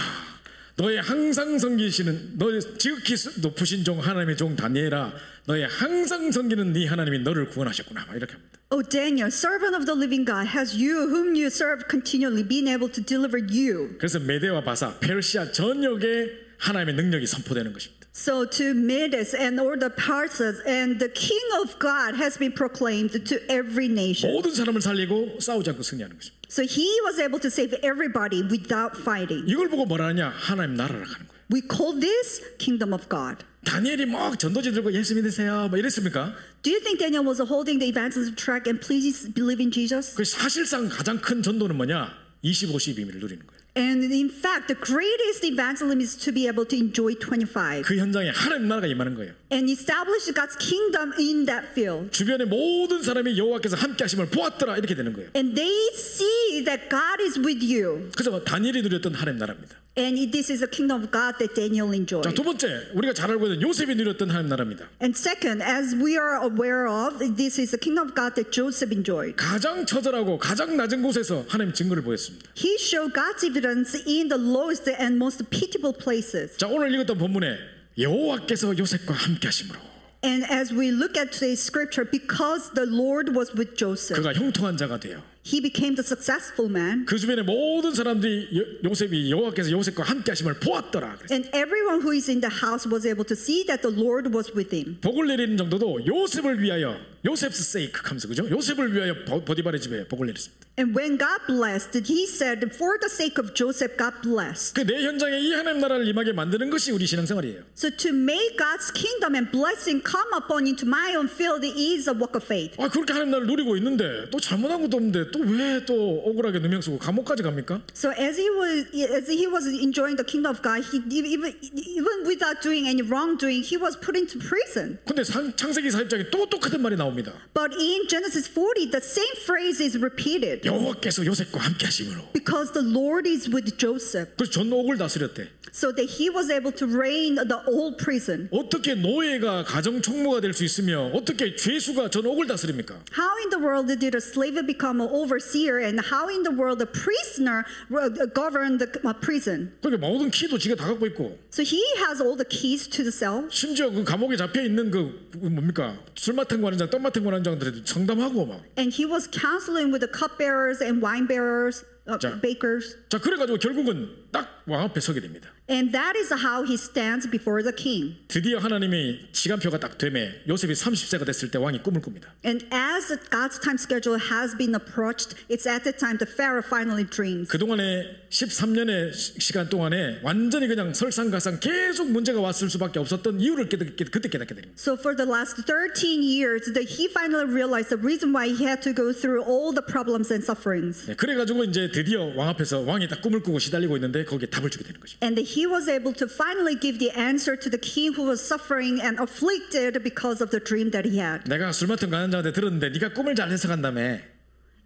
너의 항상 섬기시는 너의 지극히 높으신 종 하나님의 종 다니엘아, 너의 항상 섬기는 네 하나님이 너를 구원하셨구나. 막 이렇게 합니다. O Daniel, servant of the living God, has you whom you serve continually been able to deliver you? 그래서 메데와 바사, 페르시아 전역에 하나님의 능력이 선포되는 것입니다. So to Medes and all the Parthas and the King of God has been proclaimed to every nation. 모든 사람을 살리고 싸우지 않고 승리하는 것입니다. So he was able to save everybody without fighting. 이걸 보고 뭐라 하냐? 하나님 나라라 하는 거예요. We call this kingdom of God. 다니엘이 막 전도지 들고 예수 믿으세요. 뭐 이랬습니까? Do you think Daniel was holding the evangelism track and please believe in Jesus? 그 사실상 가장 큰 전도는 뭐냐? 25시 비밀을 누리는 거예요. And in fact, the greatest evangelism is to be able to enjoy 25 그 현장에 하나님 나라가 임하는 거예요. and establish God's kingdom in that field. 주변의 모든 사람이 여호와께서 함께 하심을 보았더라 이렇게 되는 거예요. And they see that God is with you. 그래서 다니엘이 누렸던 하나님 나라입니다. And this is the kingdom of God that Daniel enjoyed. 자, 두 번째 우리가 잘 알고 있는 요셉이 누렸던 하나님 나라입니다. And second, as we are aware of, this is the kingdom of God that Joseph enjoyed. 가장 처절하고 가장 낮은 곳에서 하나님 증거를 보였습니다. He showed God's evidence in the lowest and most pitiable places. 자, 오늘 읽었던 본문에 여호와께서 요셉과 함께 하심으로 And as we look at today's scripture, because the Lord was with Joseph, 그가 형통한 자가 되어 he became the successful man. 그 주변의 모든 사람들이 요셉이 여호와께서 요셉과 함께 하심을 보았더라. 그랬어요. And everyone who is in the house was able to see that the Lord was with him. 복을 내리는 정도도 요셉을 위하여 요셉's sake 하면서 그죠? 요셉을 위하여 보디발의 집에 복을 내렸습니다. And when God blessed, he said, for the sake of Joseph, God blessed. 그 내 현장에 이 하나님 나라를 임하게 만드는 것이 우리 신앙생활이에요. So to make God's kingdom and blessing come upon into my own field is a work of faith. 아 그렇게 하나님 나라를 누리고 있는데 또 잘못한 것도 없는데 또 왜 또 억울하게 누명 쓰고 감옥까지 갑니까? So as he was enjoying the kingdom of God, even without doing any wrongdoing, he was put into prison. 근데 창세기 4장에 또 똑같은 말이 나옵니다. But in Genesis 40, the same phrase is repeated. 여호와께서 요셉과 함께 하심으로. Because the Lord is with Joseph. 그래서 전 옥을 다스렸대. So that he was able to reign the old prison. 어떻게 노예가 가정 총무가 될 수 있으며 어떻게 죄수가 전 옥을 다스립니까? How in the world did a slave become an overseer, and how in the world a prisoner governed the prison? 그러니까 모든 키도 지가 다 갖고 있고. So he has all the keys to the cell. 심지어 그 감옥에 잡혀 있는 그 뭡니까 술 맡은 관원장, 떡 맡은 관원장들한테 상담하고 막. And he was counseling with the cupbearers and wine bearers, bakers. 자 그래가지고 결국은 딱 왕 앞에 서게 됩니다. And that is how he stands before the king. 드디어 하나님의 시간표가 딱 되매 요셉이 30세가 됐을 때 왕이 꿈을 꿉니다. And as God's time schedule has been approached, it's at the time the Pharaoh finally dreams. 그동안에 13년의 시간 동안에 완전히 그냥 설상가상 계속 문제가 왔을 수밖에 없었던 이유를 그때 깨닫게 됩니다. So for the last 13 years, he finally realized the reason why he had to go through all the problems and sufferings. 네, 그래가지고 이제 드디어 왕 앞에서 왕이 딱 꿈을 꾸고 시달리고 있는데 거기에 답을 주게 되는 것입니다. And he was able to finally give the answer to the king who was suffering and afflicted because of the dream that he had. 내가 술 맡은 관원장한테 들었는데 네가 꿈을 잘 해석한다며.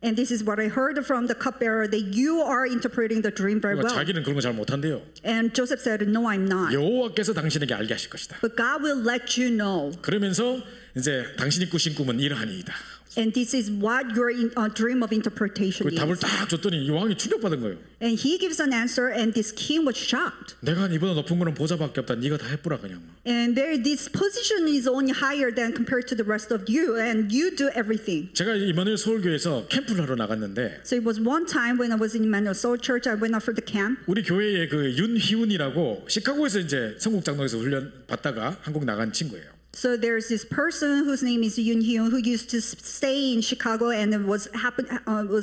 And this is what I heard from the cupbearer, that you are interpreting the dream very well. 자기는 그런 거 잘 못한대요. And Joseph said, no, I'm not. 여호와께서 당신에게 알게 하실 것이다. But God will let you know. 그러면서 이제 당신이 꾸신 꿈은 이러하니이다. And this is what your dream of interpretation 그 답을 is. 딱 줬더니 이 왕이 충격받은 거예요. And he gives an answer, and this king was shocked. 내가 니보다 높은 거는 보좌밖에 없다. 네가 다 해보라 그냥. And this position is only higher than compared to the rest of you, and you do everything. 제가 이마누엘 서울교회에서 캠프를 하러 나갔는데 So it was one time when I was in Emmanuel Soul Church, I went out for the camp. 우리 교회에 그 윤희훈이라고 시카고에서 이제 성국장로에서 훈련 받다가 한국 나간 친구예요. So there's this person whose name is Yoon Hyun who used to stay in Chicago and was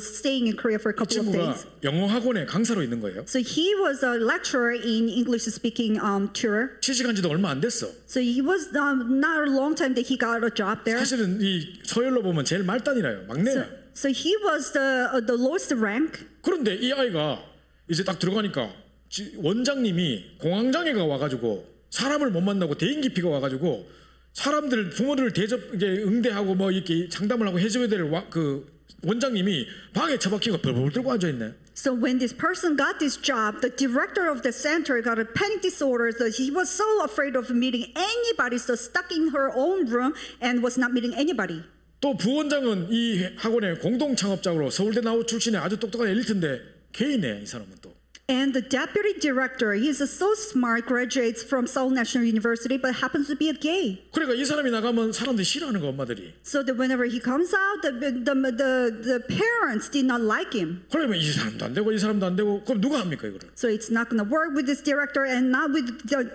staying in Korea for a 이 couple of 친구가 days. 영어 학원에 강사로 있는 거예요. So he was a lecturer in English speaking tutor. 취직한 지도 얼마 안 됐어. So he was not a long time that he got a job there. 사실은 이 서열로 보면 제일 말단이라요. 막내야. So he was the lowest rank. 그런데 이 아이가 이제 딱 들어가니까 원장님이 공황장애가 와가지고 사람을 못 만나고 대인기피가 와가지고 사람들 부모들을 응대하고 뭐 이렇게 상담을 하고 해줘야 될 그 원장님이 방에 처박히고 벌벌 떨고 앉아 있네. So when this person got this job, the director of the center got a panic disorder. So he was so afraid of meeting anybody, so stuck in her own room and was not meeting anybody. 또 부원장은 이 학원의 공동 창업자로 서울대 나온 출신의 아주 똑똑한 엘리트인데 개이네 이 사람은 또. And the deputy director, he's a so smart, graduates from Seoul National University, but happens to be a gay. 그러니까 이 사람이 나가면 사람들이 싫어하는 거 엄마들이. So that whenever he comes out, the parents did not like him. 그러면 이 사람도 안 되고 이 사람도 안 되고 그럼 누가 합니까 이거를? So it's not going to work with this director and not with the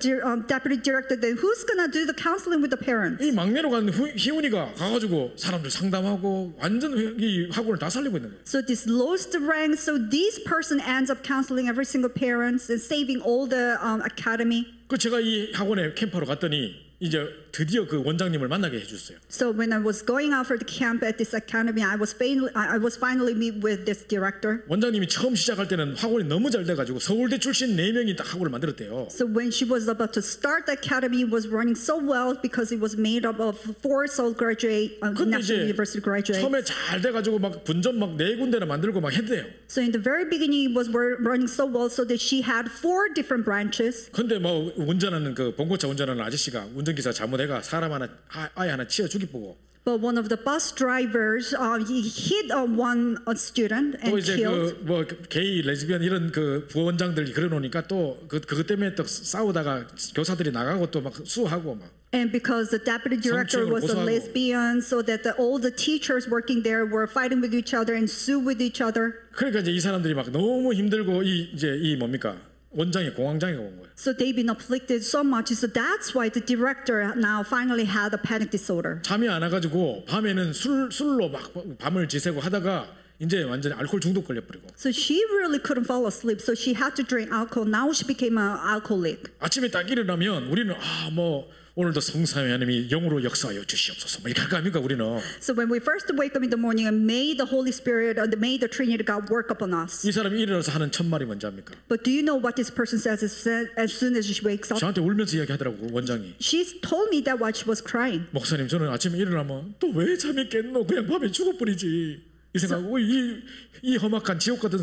deputy director. Then who's going to do the counseling with the parents? 이 막내로 간 희훈이가 가가지고 사람들 상담하고 완전 이 학원을 다 살리고 있는 거예요. So this lowest rank, so this person ends up counseling every single parents and saving all the academy. 그 제가 이 학원에 캠프로 갔더니 이제 드디어 그 원장님을 만나게 해줬어요. So when I was going out for the camp at this academy, I was finally meet with this director. 원장님이 처음 시작할 때는 학원이 너무 잘 돼가지고 서울대 출신 4명이 딱 학원을 만들었대요. So when she was about to start the academy, it was running so well because it was made up of 4 Seoul graduate, National University graduates. 처음에 잘 돼가지고 막 분점 막 4군데나 만들고 막 했대요. So in the very beginning, it was running so well, so that she had 4 different branches. 근데 뭐 운전하는 그 봉고차 운전하는 아저씨가 운전기사 잘못해가 사람 하나 아이 하나 치어 죽이 보고. But one of the bus drivers, he hit one student and 또 이제 killed. 그 뭐 게이, 레즈비언 이런 그 부원장들이 그래 놓으니까 또 그것 때문에 또 싸우다가 교사들이 나가고 또 막 수하고 막. And because the deputy director 성추행을 was a 고소하고. lesbian, so that all the teachers working there were fighting with each other and sue with each other. 그러니까 이제 이 사람들이 막 너무 힘들고 이 뭡니까? 원장이 공황장애가 온 거예요. So they've been afflicted so much. So that's why the director now finally had a panic disorder. 잠이 안 와가지고 밤에는 술로 막 밤을 지새고 하다가 이제 완전히 알코올 중독 걸려버리고 So she really couldn't fall asleep. So she had to drink alcohol. Now she became an alcoholic. 아침에 딱 일어나면 우리는 뭐 오늘도 성삼위 하나님이 영으로 역사하여 주시옵소서 뭐 이렇게 할까 합니까 우리는. So when we first wake up in the morning and may the Holy Spirit or may the Trinity God work upon us. 이 사람이 일어나서 하는 첫 말이 뭔지 압니까? But do you know what this person says as soon as she wakes up? 저한테 울면서 이야기하더라고 원장이. She told me that while she was crying. 목사님 저는 아침에 일어나면 또 왜 잠이 깼노 그냥 밤에 죽어버리지 이 생각하고 이 험악한 지옥 같은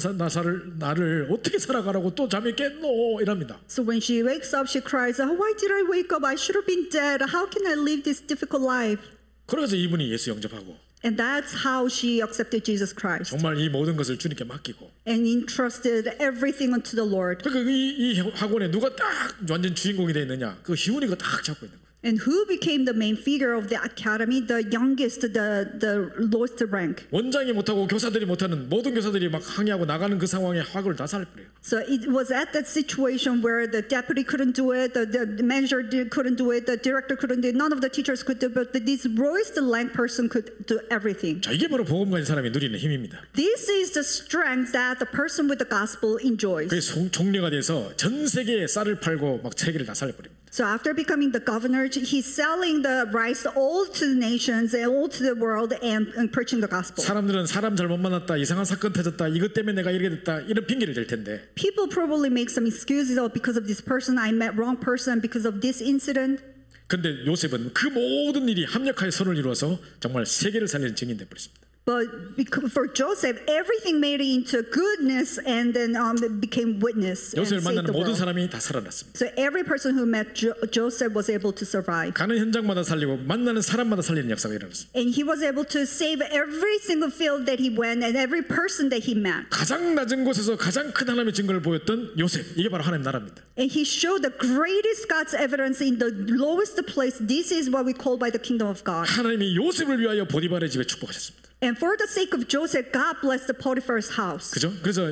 나를 어떻게 살아가라고 또 잠이 깼노 이랍니다. So when she wakes up, she cries, "Oh, why did I wake up? I should have been dead. How can I live this difficult life?" 그래서 이분이 예수 영접하고 And that's how she accepted Jesus Christ 정말 이 모든 것을 주님께 맡기고. and entrusted everything unto the Lord. 그러니까 이 학원에 누가 딱 완전 주인공이 돼 있느냐? 그 희훈이가 딱 잡고 있는 거예요. And who became the main figure of the academy? The youngest, the lowest rank. 원장이 못하고 교사들이 못하는 모든 교사들이 막 항의하고 나가는 그 상황에 학원을 다 살려버려요. So it was at that situation where the deputy couldn't do it, the manager couldn't do it, the director couldn't do it, none of the teachers could do it, but this lowest rank person could do everything. 자, 이게 바로 복음 가진 사람이 누리는 힘입니다. This is the strength that the person with the gospel enjoys. 그게 종려가 돼서 전 세계에 쌀을 팔고 막 세계를 다 살려버립니다. So after becoming the governor, he's selling the rice all to the nations and all to the world and preaching the gospel. 사람들은 사람 잘못 만났다, 이상한 사건 터졌다, 이것 때문에 내가 이렇게 됐다 이런 핑계를 댈 텐데. People probably make some excuses. Oh, because of this person, I met wrong person. Because of this incident. 근데 요셉은 그 모든 일이 합력하여 선을 이루어서 정말 세계를 살리는 증인 돼 버렸습니다. But for Joseph, everything made it into goodness and then became witness and 요셉을 saved 만나는 the 모든 world. 사람이 다 살아났습니다. So every person who met Joseph was able to survive. 가는 현장마다 살리고 만나는 사람마다 살리는 역사가 일어났습니다. And he was able to save every single field that he went and every person that he met. 가장 낮은 곳에서 가장 큰 하나님의 증거를 보였던 요셉, 이게 바로 하나님 나라입니다. And he showed the greatest God's evidence in the lowest place. This is what we call by the kingdom of God. 하나님이 요셉을 위하여 보디발의 집에 축복하셨습니다. And for the sake of Joseph, God blessed the Potiphar's house. 그죠? 그래서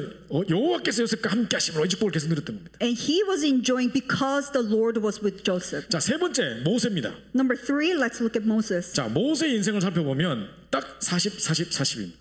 여호와께서 요셉과 함께 하심으로 이 축복을 계속 누렸던 겁니다. And he was enjoying because the Lord was with Joseph. 자, 세 번째 모세입니다. Number 3, let's look at Moses. 자, 모세의 인생을 살펴보면 딱 40, 40, 40입니다.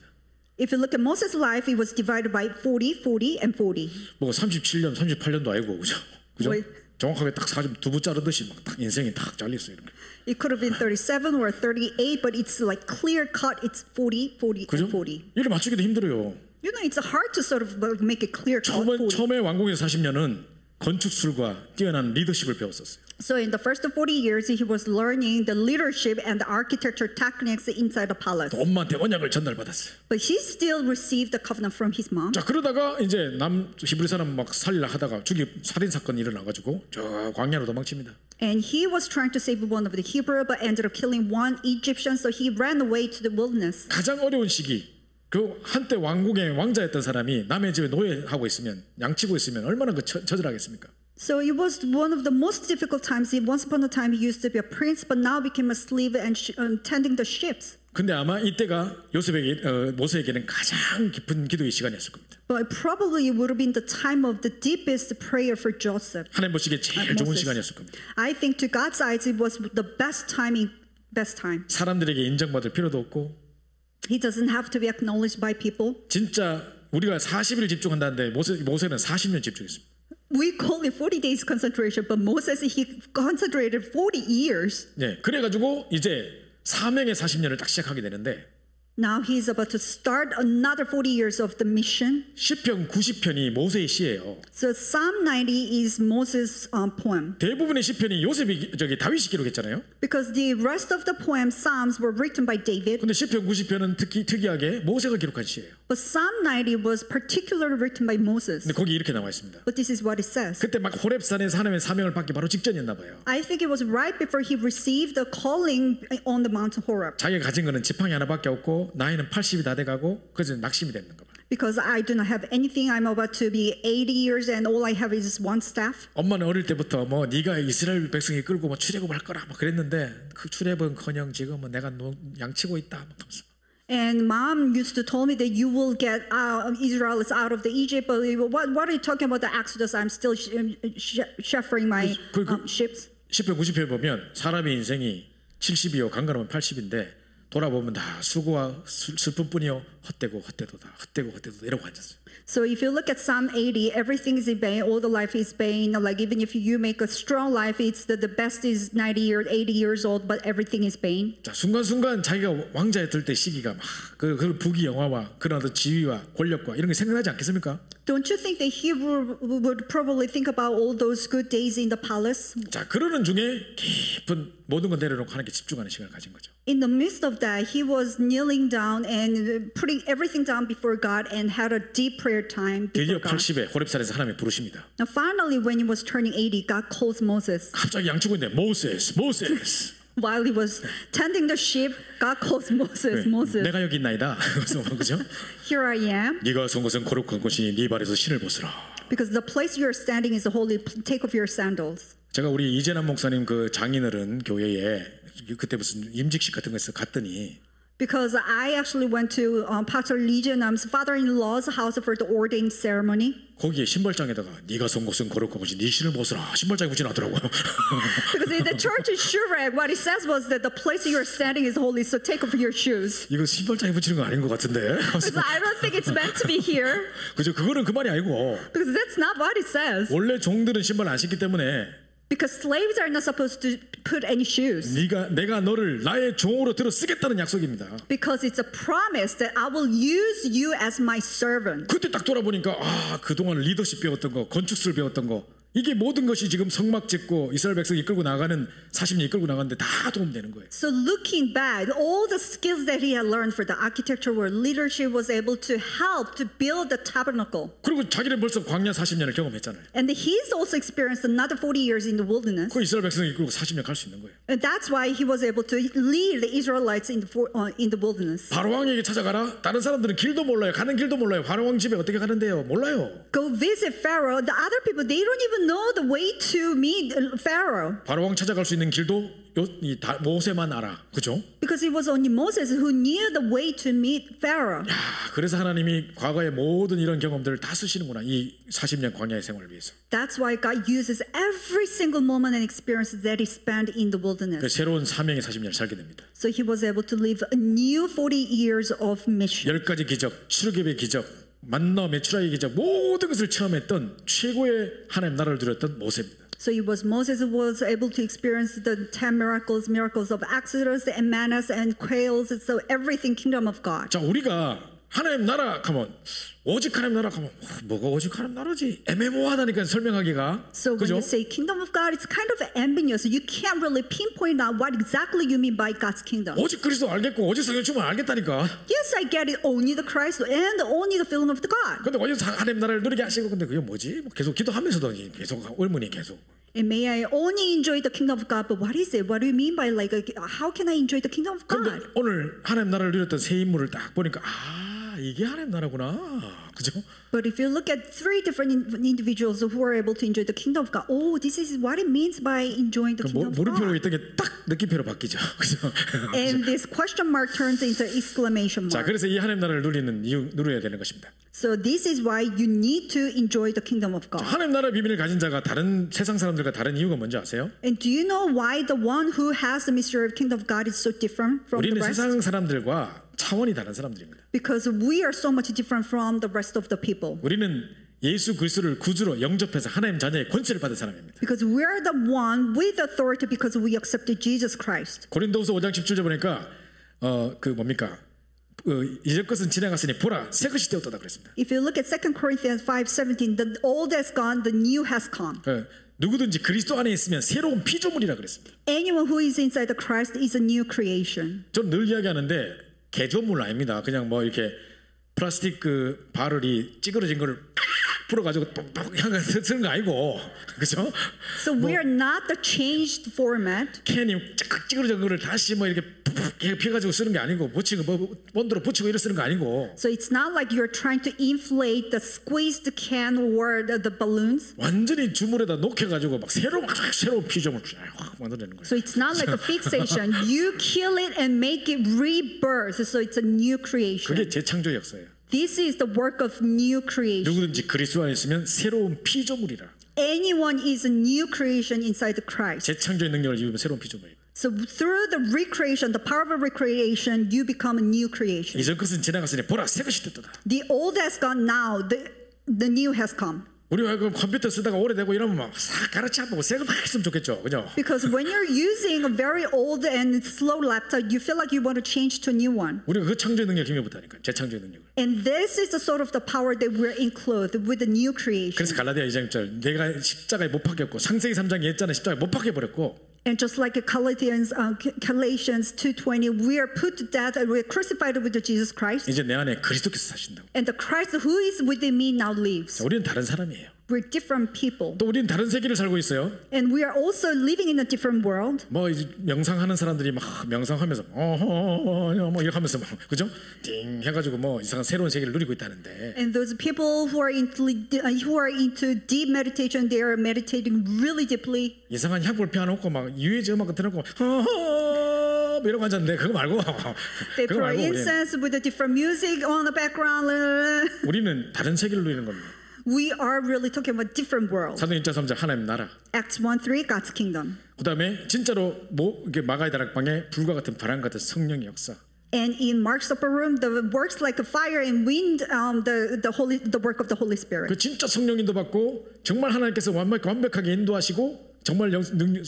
If you look at Moses' life, it was divided by 40, 40, and 40. 뭐 37년, 38년도 아니고 그죠? 그죠? Wait. 정확하게 딱 40 두부 자르듯이 막 딱 인생이 딱 잘렸어요 이렇게. It could have been 37 or 38, but it's like clear cut. It's 40, 40, 그죠? and 40. 이를 맞추기도 힘들어요. You know, it's hard to sort of make it clear cut. 40. 처음에 왕궁에서 40년은 건축술과 뛰어난 리더십을 배웠었어요. So in the first 40 years, he was learning the leadership and the architecture techniques inside the palace. 엄마한테 언약을 전달받았어요. But he still received the covenant from his mom. 자, 그러다가 이제 히브리 사람 막 살리려 하다가 살인 사건이 일어나가지고 저 광야로 도망칩니다. And he was trying to save one of the Hebrew, but ended up killing one Egyptian. So he ran away to the wilderness. 가장 어려운 시기. 그 한때 왕궁의 왕자였던 사람이 남의 집에 노예하고 있으면 양치고 있으면 얼마나 그 처절하겠습니까? So it was one of the most difficult times. Once upon a time, he used to be a prince, but now became a slave and tending the ships. 근데 아마 이때가 모세에게는 가장 깊은 기도의 시간이었을 겁니다. But probably it would have been the time of the deepest prayer for Joseph. 하나님 보시기에 제일 좋은 Moses. 시간이었을 겁니다. I think to God's eyes, it was the best time. 사람들에게 인정받을 필요도 없고 He doesn't have to be acknowledged by people. 진짜 우리가 40일 집중한다는데 모세는 40년 집중했습니다. We call it 40 days concentration, but Moses, he concentrated 40 years. 네, 그래가지고 이제 사명의 40년을 딱 시작하게 되는데 Now he's about to start another 40 years of the mission. 시편 90편이 모세의 시예요. So Psalm 90 is Moses' poem. 대부분의 시편이 다윗이 기록했잖아요. Because the rest of the poems, Psalms, were written by David. 근데 시편 90편은 특이하게 모세가 기록한 시예요. But Psalm 90 was particularly written by Moses. 근데 거기 이렇게 나와 있습니다. But this is what it says. 그때 막 호렙산에서 하나님의 사명을 받기 바로 직전이었나 봐요. I think it was right before he received the calling on the mountain Horeb. 자기가 가진 거는 지팡이 하나밖에 없고 나이는 80이 다 돼가고 그래서 낙심이 되는 거 봐. Because I do not have anything. I'm about to be 80 years and all I have is one staff. 엄마는 어릴 때부터 뭐 네가 이스라엘 백성이 끌고 뭐 출애굽할 거라 막 그랬는데 그 출애굽은커녕 지금은 내가 양치고 있다 막 하면서. And mom used to tell me that you will get Israelites out of the Egypt. But what are you talking about the Exodus? I'm still shepherding my sheep. 10편 90편 보면 사람의 인생이 70이요 강건하면 80인데 돌아보면 다 수고와 슬픔뿐이요 헛되고 헛되도다 헛되고 헛되도다 이라고 앉았어요. So if you look at Psalm 80, everything is in vain. All the life is vain. Like even if you make a strong life, it's the best is 90 years, 80 years old, but everything is vain. 자 순간순간 자기가 왕자에 들 때 시기가 막 그 부귀 영화와 그런 어떤 지위와 권력과 이런 게 생각나지 않겠습니까? Don't you think that he would probably think about all those good days in the palace? 자 그러는 중에 깊은 모든 걸 내려놓고 하나님께 집중하는 시간을 가진 거죠. In the midst of that, he was kneeling down and putting everything down before God and had a deep prayer time 드디어 before God. 80에 호렙산에서 하나님이 부르십니다. Now finally, when he was turning 80, God calls Moses. 갑자기 양치고 있는데 모세스 모세스 While he was tending the sheep, God calls Moses. Moses, 내가 여기 있나이다. 그래서 그죠? here I am. 네가 선 것은 거룩한 곳이니 네 발에서 신을 벗으라. Because the place you are standing is holy. Take off your sandals. 제가 우리 이재남 목사님 그 장인어른 교회에 그때 무슨 임직식 같은 거에서 갔더니 Because I actually went to Pastor Lee Jae-nam's father-in-law's house for the ordained ceremony. 거기에 신발장에다가 네가 선 곳은 거룩한 곳이 네 신을 벗으라 신발장에 붙여놨더라고요. Because in the church in Shurek, what it says was that the place you are standing is holy, so take off your shoes. 이거 신발장에 붙이는 거 아닌 것 같은데. Because I don't think it's meant to be here. 그죠? 그거는 그 말이 아니고 Because that's not what it says. 원래 종들은 신발 안 신기 때문에 Because slaves are not supposed to put any shoes. 내가 너를 나의 종으로 들어 쓰겠다는 약속입니다. Because it's a promise that I will use you as my servant. 그때 딱 돌아보니까 아 그동안 리더십 배웠던 거 건축술 배웠던 거 이게 모든 것이 지금 성막 짓고 이스라엘 백성 이끌고 나가는 40년 이끌고 나가는데 다 도움되는 거예요. So looking back, all the skills that he had learned for the architecture or leadership was able to help to build the tabernacle. 그리고 자기는 벌써 광야 40년을 경험했잖아요. And he's also experienced another 40 years in the wilderness. 그 이스라엘 백성 이끌고 40년 갈 수 있는 거예요. And that's why he was able to lead the Israelites in the wilderness. 바로 왕에게 찾아가라. 다른 사람들은 길도 몰라요. 가는 길도 몰라요. 바로 왕 집에 어떻게 가는데요? 몰라요. Go visit Pharaoh. The other people, they don't even know the way to meet Pharaoh. 바로 왕 찾아갈 수 있는 길도 모세만 알아. 그죠? Because it was only Moses who knew the way to meet Pharaoh. 야, 그래서 하나님이 과거의 모든 이런 경험들을 다 쓰시는구나. 이 40년 광야의 생활을 위해서. That's why God uses every single moment and experience that he spent in the wilderness. 그 새로운 사명의 40년을 살게 됩니다. So he was able to live a new 40 years of mission. 10가지 기적, 출애굽의 기적, 만나 메추라의 기적 모든 것을 체험했던 최고의 하나님 나라를 누렸던 모세입니다. So it was Moses who was able to experience the 10 miracles of Exodus and mannas and quails. So everything kingdom of God. 자, 우리가 하나님 나라 하면 오직 하나님 나라 하면 뭐가 오직 하나님 나라지? 애매모호하다니까 설명하기가. So when 그죠? you say kingdom of God, it's kind of ambiguous. You can't really pinpoint out what exactly you mean by God's kingdom. 오직 그리스도 알겠고 오직 성령 충만 알겠다니까. Yes, I get it. Only the Christ and only the feeling of the God. 근데 오직 하나님 나라를 누리게 하시고 근데 그게 뭐지? 뭐 계속 기도하면서도 계속 의문이 계속. And may I only enjoy the kingdom of God, but what is it? What do you mean by like, how can I enjoy the kingdom of 근데 God? 오늘 하나님 나라를 누렸던 새 인물을 딱 보니까 아 이게 하나님 나라구나. 그죠? But if you look at 3 different individuals who are able to enjoy the kingdom of God, oh, this is what it means by enjoying the kingdom of 물음표로 God. 있던 게 딱 느낌표로 바뀌죠. 그죠? And this question mark turns into exclamation 자, mark. 그래서 이 하나님 나라를 누려야 되는 것입니다. So this is why you need to enjoy the kingdom of God. 하나님 나라의 비밀을 가진 자가 다른 세상 사람들과 다른 이유가 뭔지 아세요? And do you know why the one who has the mystery of kingdom of God is so different from the 우리는 rest? 세상 사람들과 차원이 다른 사람들입니다. Because we are so much different from the rest of the people. 우리는 예수 그리스도를 구주로 영접해서 하나님 자녀의 권세를 받은 사람입니다. Because we are the one with authority because we accepted Jesus Christ. 고린도후서 5장 17절 보니까 그 뭡니까? 이전 것은 지나갔으니 보라 새 것이 되었다 그랬습니다. If you look at 2 Corinthians 5:17, the old has gone, the new has come. 누구든지 그리스도 안에 있으면 새로운 피조물이라 그랬습니다. Anyone who is inside the Christ is a new creation. 저는 늘 이야기하는데 개조물 아닙니다. 그냥 뭐 이렇게 플라스틱 그 바늘이 찌그러진 거를 풀어가지고 향을 쓰는 거 아니고, 그죠? So we are not the changed format. 캔이 찌그러진 거를 다시 뭐 이렇게 피가지고 쓰는 게 아니고 붙이고 뭐 본드로 붙이고 이래 쓰는 거 아니고 So it's not like you're trying to inflate the squeezed can or the balloons. 완전히 주물에다 녹여가지고 막 새로운 피조물 확 만들어내는 거예요. So it's not like a fixation. You kill it and make it rebirth. So it's a new creation. 그게 재창조 역사예요. This is the work of new creation. 누구든지 그리스도 안에 있으면 새로운 피조물이라. Anyone is a new creation inside the Christ. 재창조의 능력을 입으면 새로운 피조물이에요. So through the recreation, the power of recreation, you become a new creation. 이전 것은 지나갔으니 보라 새 것이 됐다. The old has gone now, the new has come. 우리가 그 컴퓨터 쓰다가 오래되고 이러면 막 싹 가르치 안 보고 새 거 막 했으면 좋겠죠, 그죠? Because when you're using a very old and slow laptop, you feel like you want to change to a new one. 우리가 그 창조의 능력 힘을 못하니까 재창조의 능력을. And this is the sort of the power that we're enclosed with the new creation. 그래서 갈라디아 2장 1절 내가 십자가에 못 박혔고 창세기 3장 옛자는 십자가에 못 박혀버렸고 And just like Galatians 2:20, we are put to death and we are crucified with Jesus Christ. 이제 내 안에 그리스도께서 사신다고. And the Christ who is within me now lives. 자, 우리는 다른 사람이에요. We're different people. 또 우리는 다른 세계를 살고 있어요. And we are also living in a different world. 뭐 이제 명상하는 사람들이 막 명상하면서 뭐 이렇게 하면서 막 그죠? 띵 해가지고 뭐 이상한 새로운 세계를 누리고 있다는데. And those people who are into deep meditation, they are meditating really deeply. 이상한 향불 피워놓고 막 유해지 음악 틀어놓고 이러고 앉았는데 그거 말고 They 그거 pour 말고 incense with a different music on the background. 우리는 다른 세계를 누리는 겁니다. We are really talking about different world. 사도행 1장 3장 하나님 나라. Acts 1:3, God's kingdom. 그다음에 진짜로 뭐 이게 마가의 다락방에 불과 같은 바람 같은 성령의 역사. And in Mark's upper room, the works like a fire and wind, the work of the Holy Spirit. 그 진짜 성령 인도 받고 정말 하나님께서 완벽하게 인도하시고 정말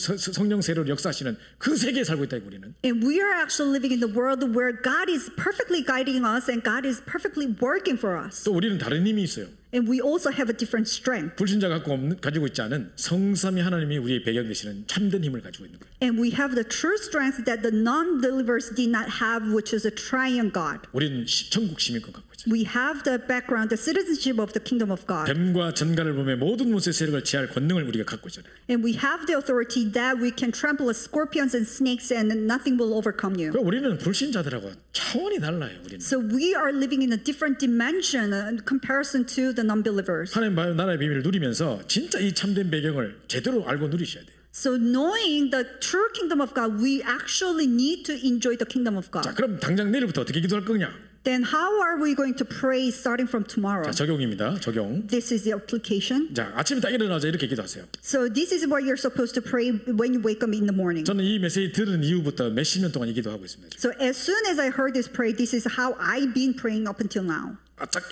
성령 세례로 역사하시는 그 세계에 살고 있다 우리는. And we are actually living in the world where God is perfectly guiding us and God is perfectly working for us. 또 우리는 다른 힘이 있어요. And we also have a different strength. 불신자가 가지고 있지 않은 성삼위 하나님이 우리의 배경 되시는 참된 힘을 가지고 있는 거예요. And we have the true strength that the non-believers did not have, which is a triune God. 우리는 천국 시민권 갖고 있어요. We have the background, the citizenship of the kingdom of God. 뱀과 전갈을 보며 모든 문세 세력을 제할 권능을 우리가 갖고 있잖아요. And we have the authority that we can trample scorpions and snakes and nothing will overcome you. 그러니까 우리는 불신자들하고 차원이 달라요. 우리는. So we are living in a different dimension in comparison to the non-believers. 하나님 나라의 비밀을 누리면서 진짜 이 참된 배경을 제대로 알고 누리셔야 돼요. So knowing the true kingdom of God, we actually need to enjoy the kingdom of 자, God. 그럼 당장 내일부터 어떻게 기도할 거냐? Then how are we going to pray starting from tomorrow? 자, 적용입니다. 적용. This is the application. 자, 아침에 딱 일어나자 이렇게 기도하세요. So this is what you're supposed to pray when you wake up in the morning. 저는 이 메시지 들은 이후부터 몇십 년 동안 이 기도하고 있습니다. So as soon as I heard this prayer, this is how I've been praying up until now.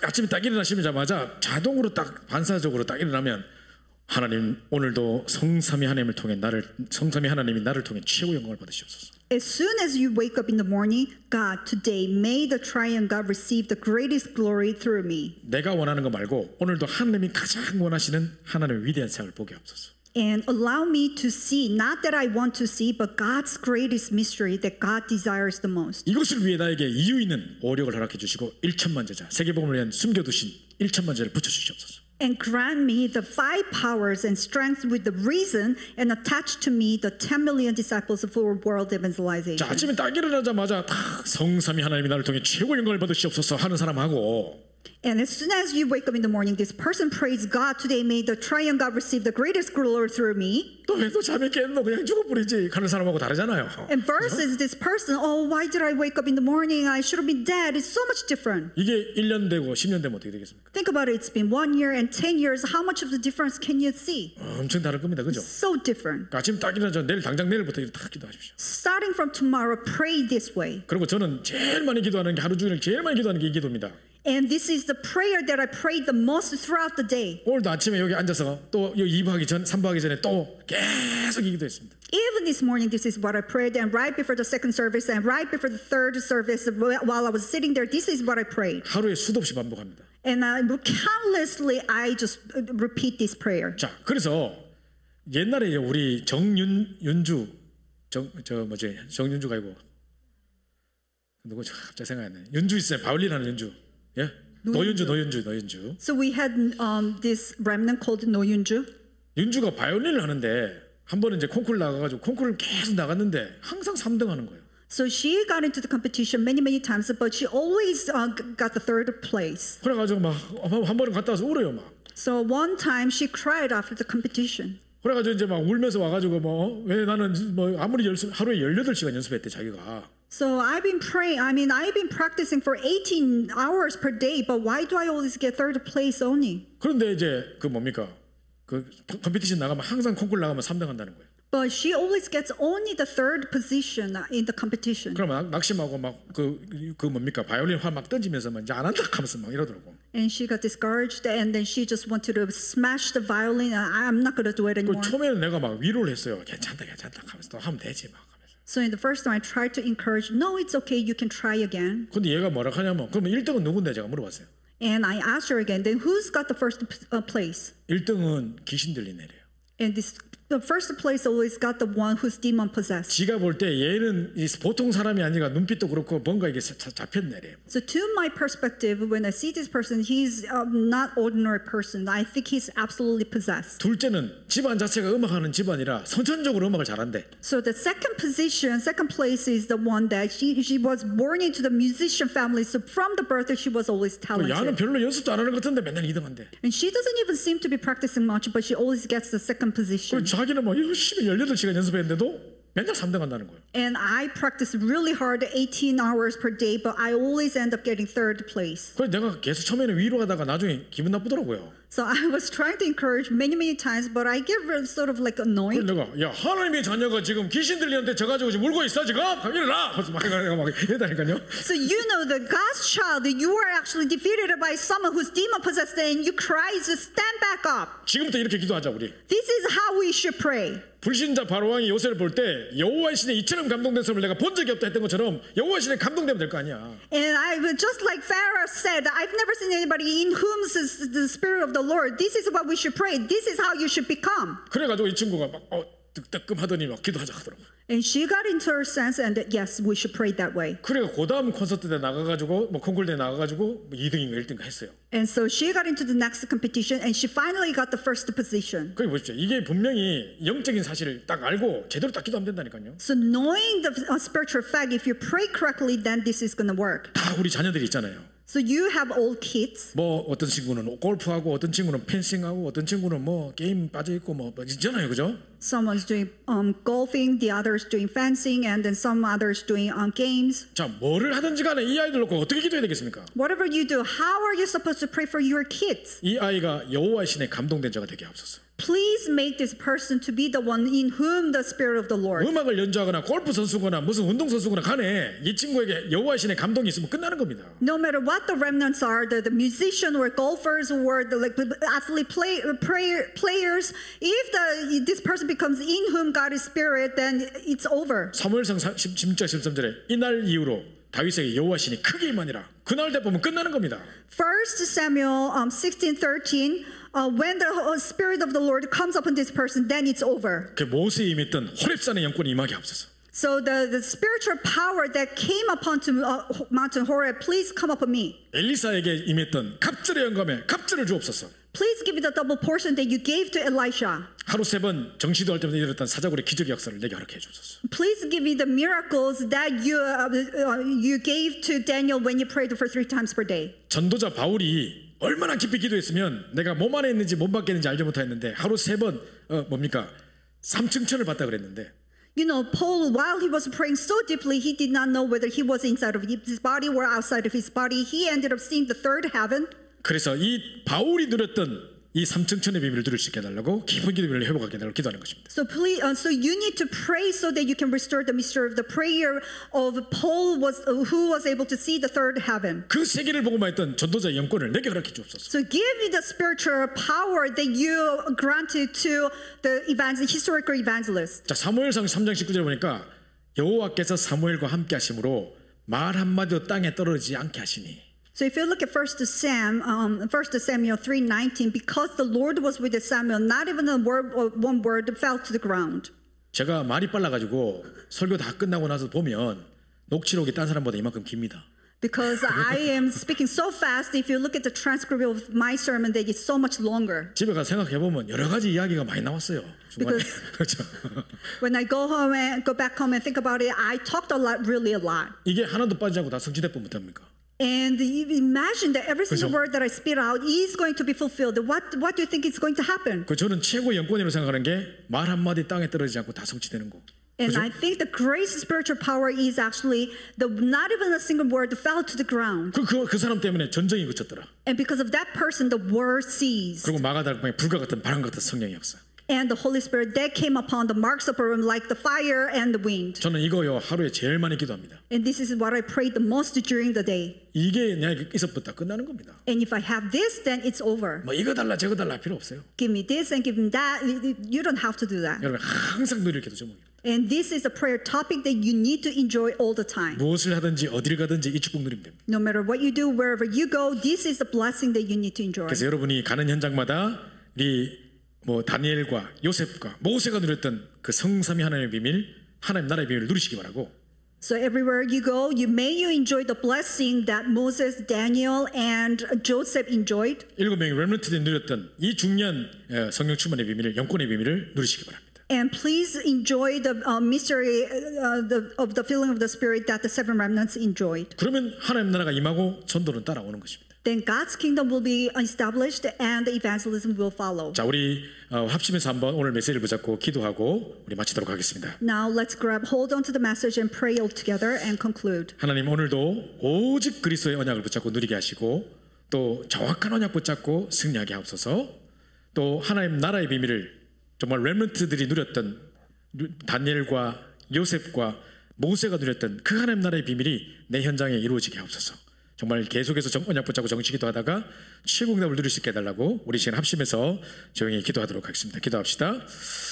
아침에 딱 일어나시자마자 자동으로 딱 반사적으로 딱 일어나면 하나님 오늘도 성삼위 하나님을 통해 성삼위 하나님이 나를 통해 최고 영광을 받으시옵소서. As soon as you wake up in the morning, God, today may the triune God receive the greatest glory through me. 내가 원하는 거 말고 오늘도 하나님이 가장 원하시는 하나님의 위대한 사역을 보게 하옵소서. And allow me to see, not that I want to see, but God's greatest mystery that God desires the most. 이것을 위해 나에게 이유 있는 오력을 허락해 주시고 1천만 제자, 세계복음을 위한 숨겨두신 1천만 제자를 붙여주시옵소서. And grant me the 5 powers and strength with the reason and attach to me the 10 million disciples for world evangelization. 자, 아침에 딱 일어나자마자 딱 성삼위 하나님이 나를 통해 최고 영광을 받으시옵소서 하는 사람하고 And as soon as you wake up in the morning, this person prays, God, today may the triune God receive the greatest glory through me. 또 왜 또 잠이 깼노 그냥 죽어버리지 하는 사람하고 다르잖아요. And versus this person, oh, why did I wake up in the morning? I should have been dead. It's so much different. 이게 1년 되고 10년 되면 어떻게 되겠습니까? Think about it. It's been 1 year and 10 years. How much of the difference can you see? 엄청 다를 겁니다. 그죠? So different. 그러니까 아침 딱 일어나자 당장 내일부터 딱 기도하십시오. Starting from tomorrow, pray this way. 그리고 저는 제일 많이 기도하는 게 하루 종일 제일 많이 기도하는 게 이 기도입니다. And this is the prayer that I prayed the most throughout the day. 오늘도 아침에 여기 앉아서 또 2부 하기 전, 3부 하기 전에 또 계속 이 기도했습니다. Even this morning, this is what I prayed. And right before the second service and right before the third service, while I was sitting there, this is what I prayed. 하루에 수도 없이 반복합니다. And countlessly, I just repeat this prayer. 자, 그래서 옛날에 우리 정윤주 정윤주가 아니고 누구죠? 갑자기 생각이 안 나네. 윤주 있어요. 바이올린 하는 윤주. 예? 노윤주. So we had this remnant called 노윤주. 윤주가 바이올린을 하는데 한 번은 이제 콩쿠르 나가가지고 콩쿠르를 계속 나갔는데 항상 3등 하는 거예요. So she got into the competition many times, but she always got the third place. 그래가지고 막 한 번은 갔다 와서 울어요 막. So one time she cried after the competition. 그래가지고 이제 막 울면서 와가지고 뭐 왜 나는 뭐 아무리 하루에 18시간 연습했대 자기가. So I've been praying. I've been practicing for 18 hours per day, but why do I always get third place only? 그런데 이제 그 뭡니까? 그 컴피티션 나가면 항상 콩쿠르 나가면 3등 한다는 거예요. But she always gets only the third position in the competition. 그러면 낙심하고 막 그 뭡니까? 바이올린 활 막 던지면서 막 이제 안 한다 하면서 막 이러더라고. And she got discouraged, and then she just wanted to smash the violin. I'm not going to do it 그 anymore. 처음에는 내가 막 위로를 했어요. 괜찮다 하면서 또 하면 되지 막 하면서. So in the first time, I tried to encourage. No, it's okay. You can try again. 근데 얘가 뭐라 하냐면 그러면 1등은 누군데 제가 물어봤어요. And I asked her again. Then who's got the first place? 1등은 귀신 들린 애래요. And the first place always got the one who's demon possessed. 지가 볼 때 얘는 보통 사람이 아니라 눈빛도 그렇고 뭔가 이게 잡혔네. So to my perspective, when I see this person, he's not ordinary person. I think he's absolutely possessed. 둘째는 집안 자체가 음악하는 집안이라 선천적으로 음악을 잘한대. So the second place is the one that she was born into the musician family. So from the birth, she was always 야는 talented. 별로 연습도 안 하는 것 같은데 맨날 2등 한대. And she doesn't even seem to be practicing much, but she always gets the second position. 자기는 뭐 열심히 18시간 연습했는데도 맨날 3등 한다는 거예요. And I practice really hard, 18 hours per day, but I always end up getting third place. 그래서 내가 계속 처음에는 위로하다가 나중에 기분 나쁘더라고요. So I was trying to encourage many times, but I get really sort of like annoyed. 그래서 내가 야 하나님의 자녀가 지금 귀신 들리는데 져가지고 지금 울고 있어 지금 일어나. 그래서 막 이러다니까요. So you know that God's child, you are actually defeated by someone who's demon possessed, and you cry, so stand back up. 지금부터 이렇게 기도하자 우리. This is how we should pray. 불신자 바로 왕이 요새를 볼 때 여호와의 신에 이처럼 감동된 사람을 내가 본 적이 없다 했던 것처럼 여호와의 신에 감동되면 될 거 아니야. And I just like Pharaoh said, I've never seen anybody in whom is the spirit of the Lord. This is what we should pray. This is how you should become. 그래가지고 이 친구가 막 뜨끔하더니 막 기도하자 하더라고. And she got into her sense, and that, yes, we should pray that way. 그래가 그 다음 콘서트 때 나가가지고 뭐 콩쿨 때 나가가지고 뭐 2등인가 1등인가 했어요. And so she got into the next competition, and she finally got the first position. 거기 보십시오. 이게 분명히 영적인 사실을 딱 알고 제대로 딱 기도하면 된다니까요. So knowing the spiritual fact, if you pray correctly, then this is going to work. 다 우리 자녀들이 있잖아요. So you have old kids. 뭐 어떤 친구는 골프하고 어떤 친구는 펜싱하고 어떤 친구는 뭐 게임 빠져 있고 뭐 있잖아요, 그죠? Someone's doing golfing, the others doing fencing, and then some others doing games. 자, 뭐를 하든지 간에 이 아이들 놓고 어떻게 기도해야 되겠습니까? Whatever you do, how are you supposed to pray for your kids? 이 아이가 여호와의 신에 감동된 자가 되게 하옵소서. Please make this person to be the one in whom the Spirit of the Lord. 음악을 연주하거나 골프 선수거나 무슨 운동 선수거나 간에 이 친구에게 여호와의 신의 감동이 있으면 끝나는 겁니다. No matter what the remnants are, the musician or golfers or the athlete players, if this person becomes in whom God is Spirit, then it's over. 사무엘상 16장 13절에 이날 이후로 다윗에게 여호와의 신이 크게 임하니라. 그날 때 보면 끝나는 겁니다. 1 Samuel 16:13. When the Spirit of the Lord comes upon this person, then it's over. 그 모세에 임했던 호렙산의 영권이 임하게 하옵소서. So the spiritual power that came upon to Mountain Horeb, please come upon me. 엘리사에게 임했던 갑절의 영감에 갑절을 주옵소서. Please give me the double portion that you gave to Elisha. 하루 3번 정시도할 때마다 일어났던 사자굴의 기적의 역사를 내게 허락해 주옵소서. Please give me the miracles that you gave to Daniel when you prayed for 3 times per day. 전도자 바울이 얼마나 깊이 기도했으면 내가 몸 안에 있는지 몸 밖에 있는지 알지 못했는데 하루 3번 뭡니까? 삼층천을 봤다 그랬는데 You know, Paul, while he was praying so deeply, he did not know whether he was inside of his body or outside of his body. He ended up seeing the third heaven. 그래서 이 바울이 누렸던 이 삼층천의 비밀을 누릴 수 있게 해달라고 깊은 기도를 회복하게 해달라고 기도하는 것입니다. So please, so you need to pray so that you can restore the mystery of the prayer of Paul who was able to see the third heaven. 그 세계를 보고만 했던 전도자의 영권을 내게 허락해 주옵소서. So give me the spiritual power that you granted to the historical evangelists. 자, 사무엘상 3장 19절에 보니까 여호와께서 사무엘과 함께 하심으로 말 한마디도 땅에 떨어지지 않게 하시니. So if you look at 1 Samuel 3:19, because the Lord was with Samuel, not even one word fell to the ground. 제가 말이 빨라가지고 설교 다 끝나고 나서 보면 녹취록이 딴 사람보다 이만큼 깁니다. Because I am speaking so fast. If you look at the transcript of my sermon, that it's so much longer. 집에 가서 생각해 보면 여러 가지 이야기가 많이 나왔어요. 중간에. Because- 그렇죠. When I go home and go back home and think about it, I talked a lot, really a lot. 이게 하나도 빠지지 않고 다 성취됐으면 못합니까? And you imagine that every single 그죠? word that I spit out is going to be fulfilled. What do you think is going to happen? 그 저는 최고 영권이라고 생각하는 게 말 한마디 땅에 떨어지지 않고 다 성취되는 거. And 그죠? I think the greatest spiritual power is actually not even a single word fell to the ground. 그 사람 때문에 전쟁이 그쳤더라. And because of that person, the word ceased. 그리고 마가다락방에 불과 같은 바람 같은 성령의 역사. And the Holy Spirit that came upon the Marks upper room like the fire and the wind. 저는 이거요 하루에 제일 많이 기도합니다. And this is what I prayed the most during the day. 이게 내가 있었부터 끝나는 겁니다. And if I have this, then it's over. 뭐 이거 달라 저거 달라 필요 없어요. Give me this and give me that. You don't have to do that. 여러분 항상 누릴 기도 제목이에요. And this is a prayer topic that you need to enjoy all the time. 무엇을 하든지 어디를 가든지 이 축복 누리면 됩니다. No matter what you do, wherever you go, this is the blessing that you need to enjoy. 그래서 여러분이 가는 현장마다 이 뭐 다니엘과 요셉과 모세가 누렸던 그 성삼위 하나님의 비밀, 하나님 나라의 비밀을 누리시기 바라고. So everywhere you go, may you enjoy the blessing that Moses, Daniel, and Joseph enjoyed. 7명의 렘넌트들이 누렸던 이 중요한 성령 충만의 비밀을, 영권의 비밀을 누리시기 바랍니다. And please enjoy the mystery of the feeling of the Spirit that the seven remnants enjoyed. 그러면 하나님 나라가 임하고 전도는 따라오는 것입니다. Then God's kingdom will be established and the evangelism will follow. 자, 우리 합심해서 한번 오늘 메시지를 붙잡고 기도하고 우리 마치도록 하겠습니다. Now let's hold on to the message and pray all together and conclude. 하나님 오늘도 오직 그리스도의 언약을 붙잡고 누리게 하시고 또 정확한 언약 붙잡고 승리하게 하옵소서. 또 하나님 나라의 비밀을 정말 렘넌트들이 누렸던 다니엘과 요셉과 모세가 누렸던 그 하나님 나라의 비밀이 내 현장에 이루어지게 하옵소서. 정말 계속해서 언약 붙잡고 정치기도 하다가 최고 응답을 누릴 수 있게 해달라고 우리 시간 합심해서 조용히 기도하도록 하겠습니다. 기도합시다.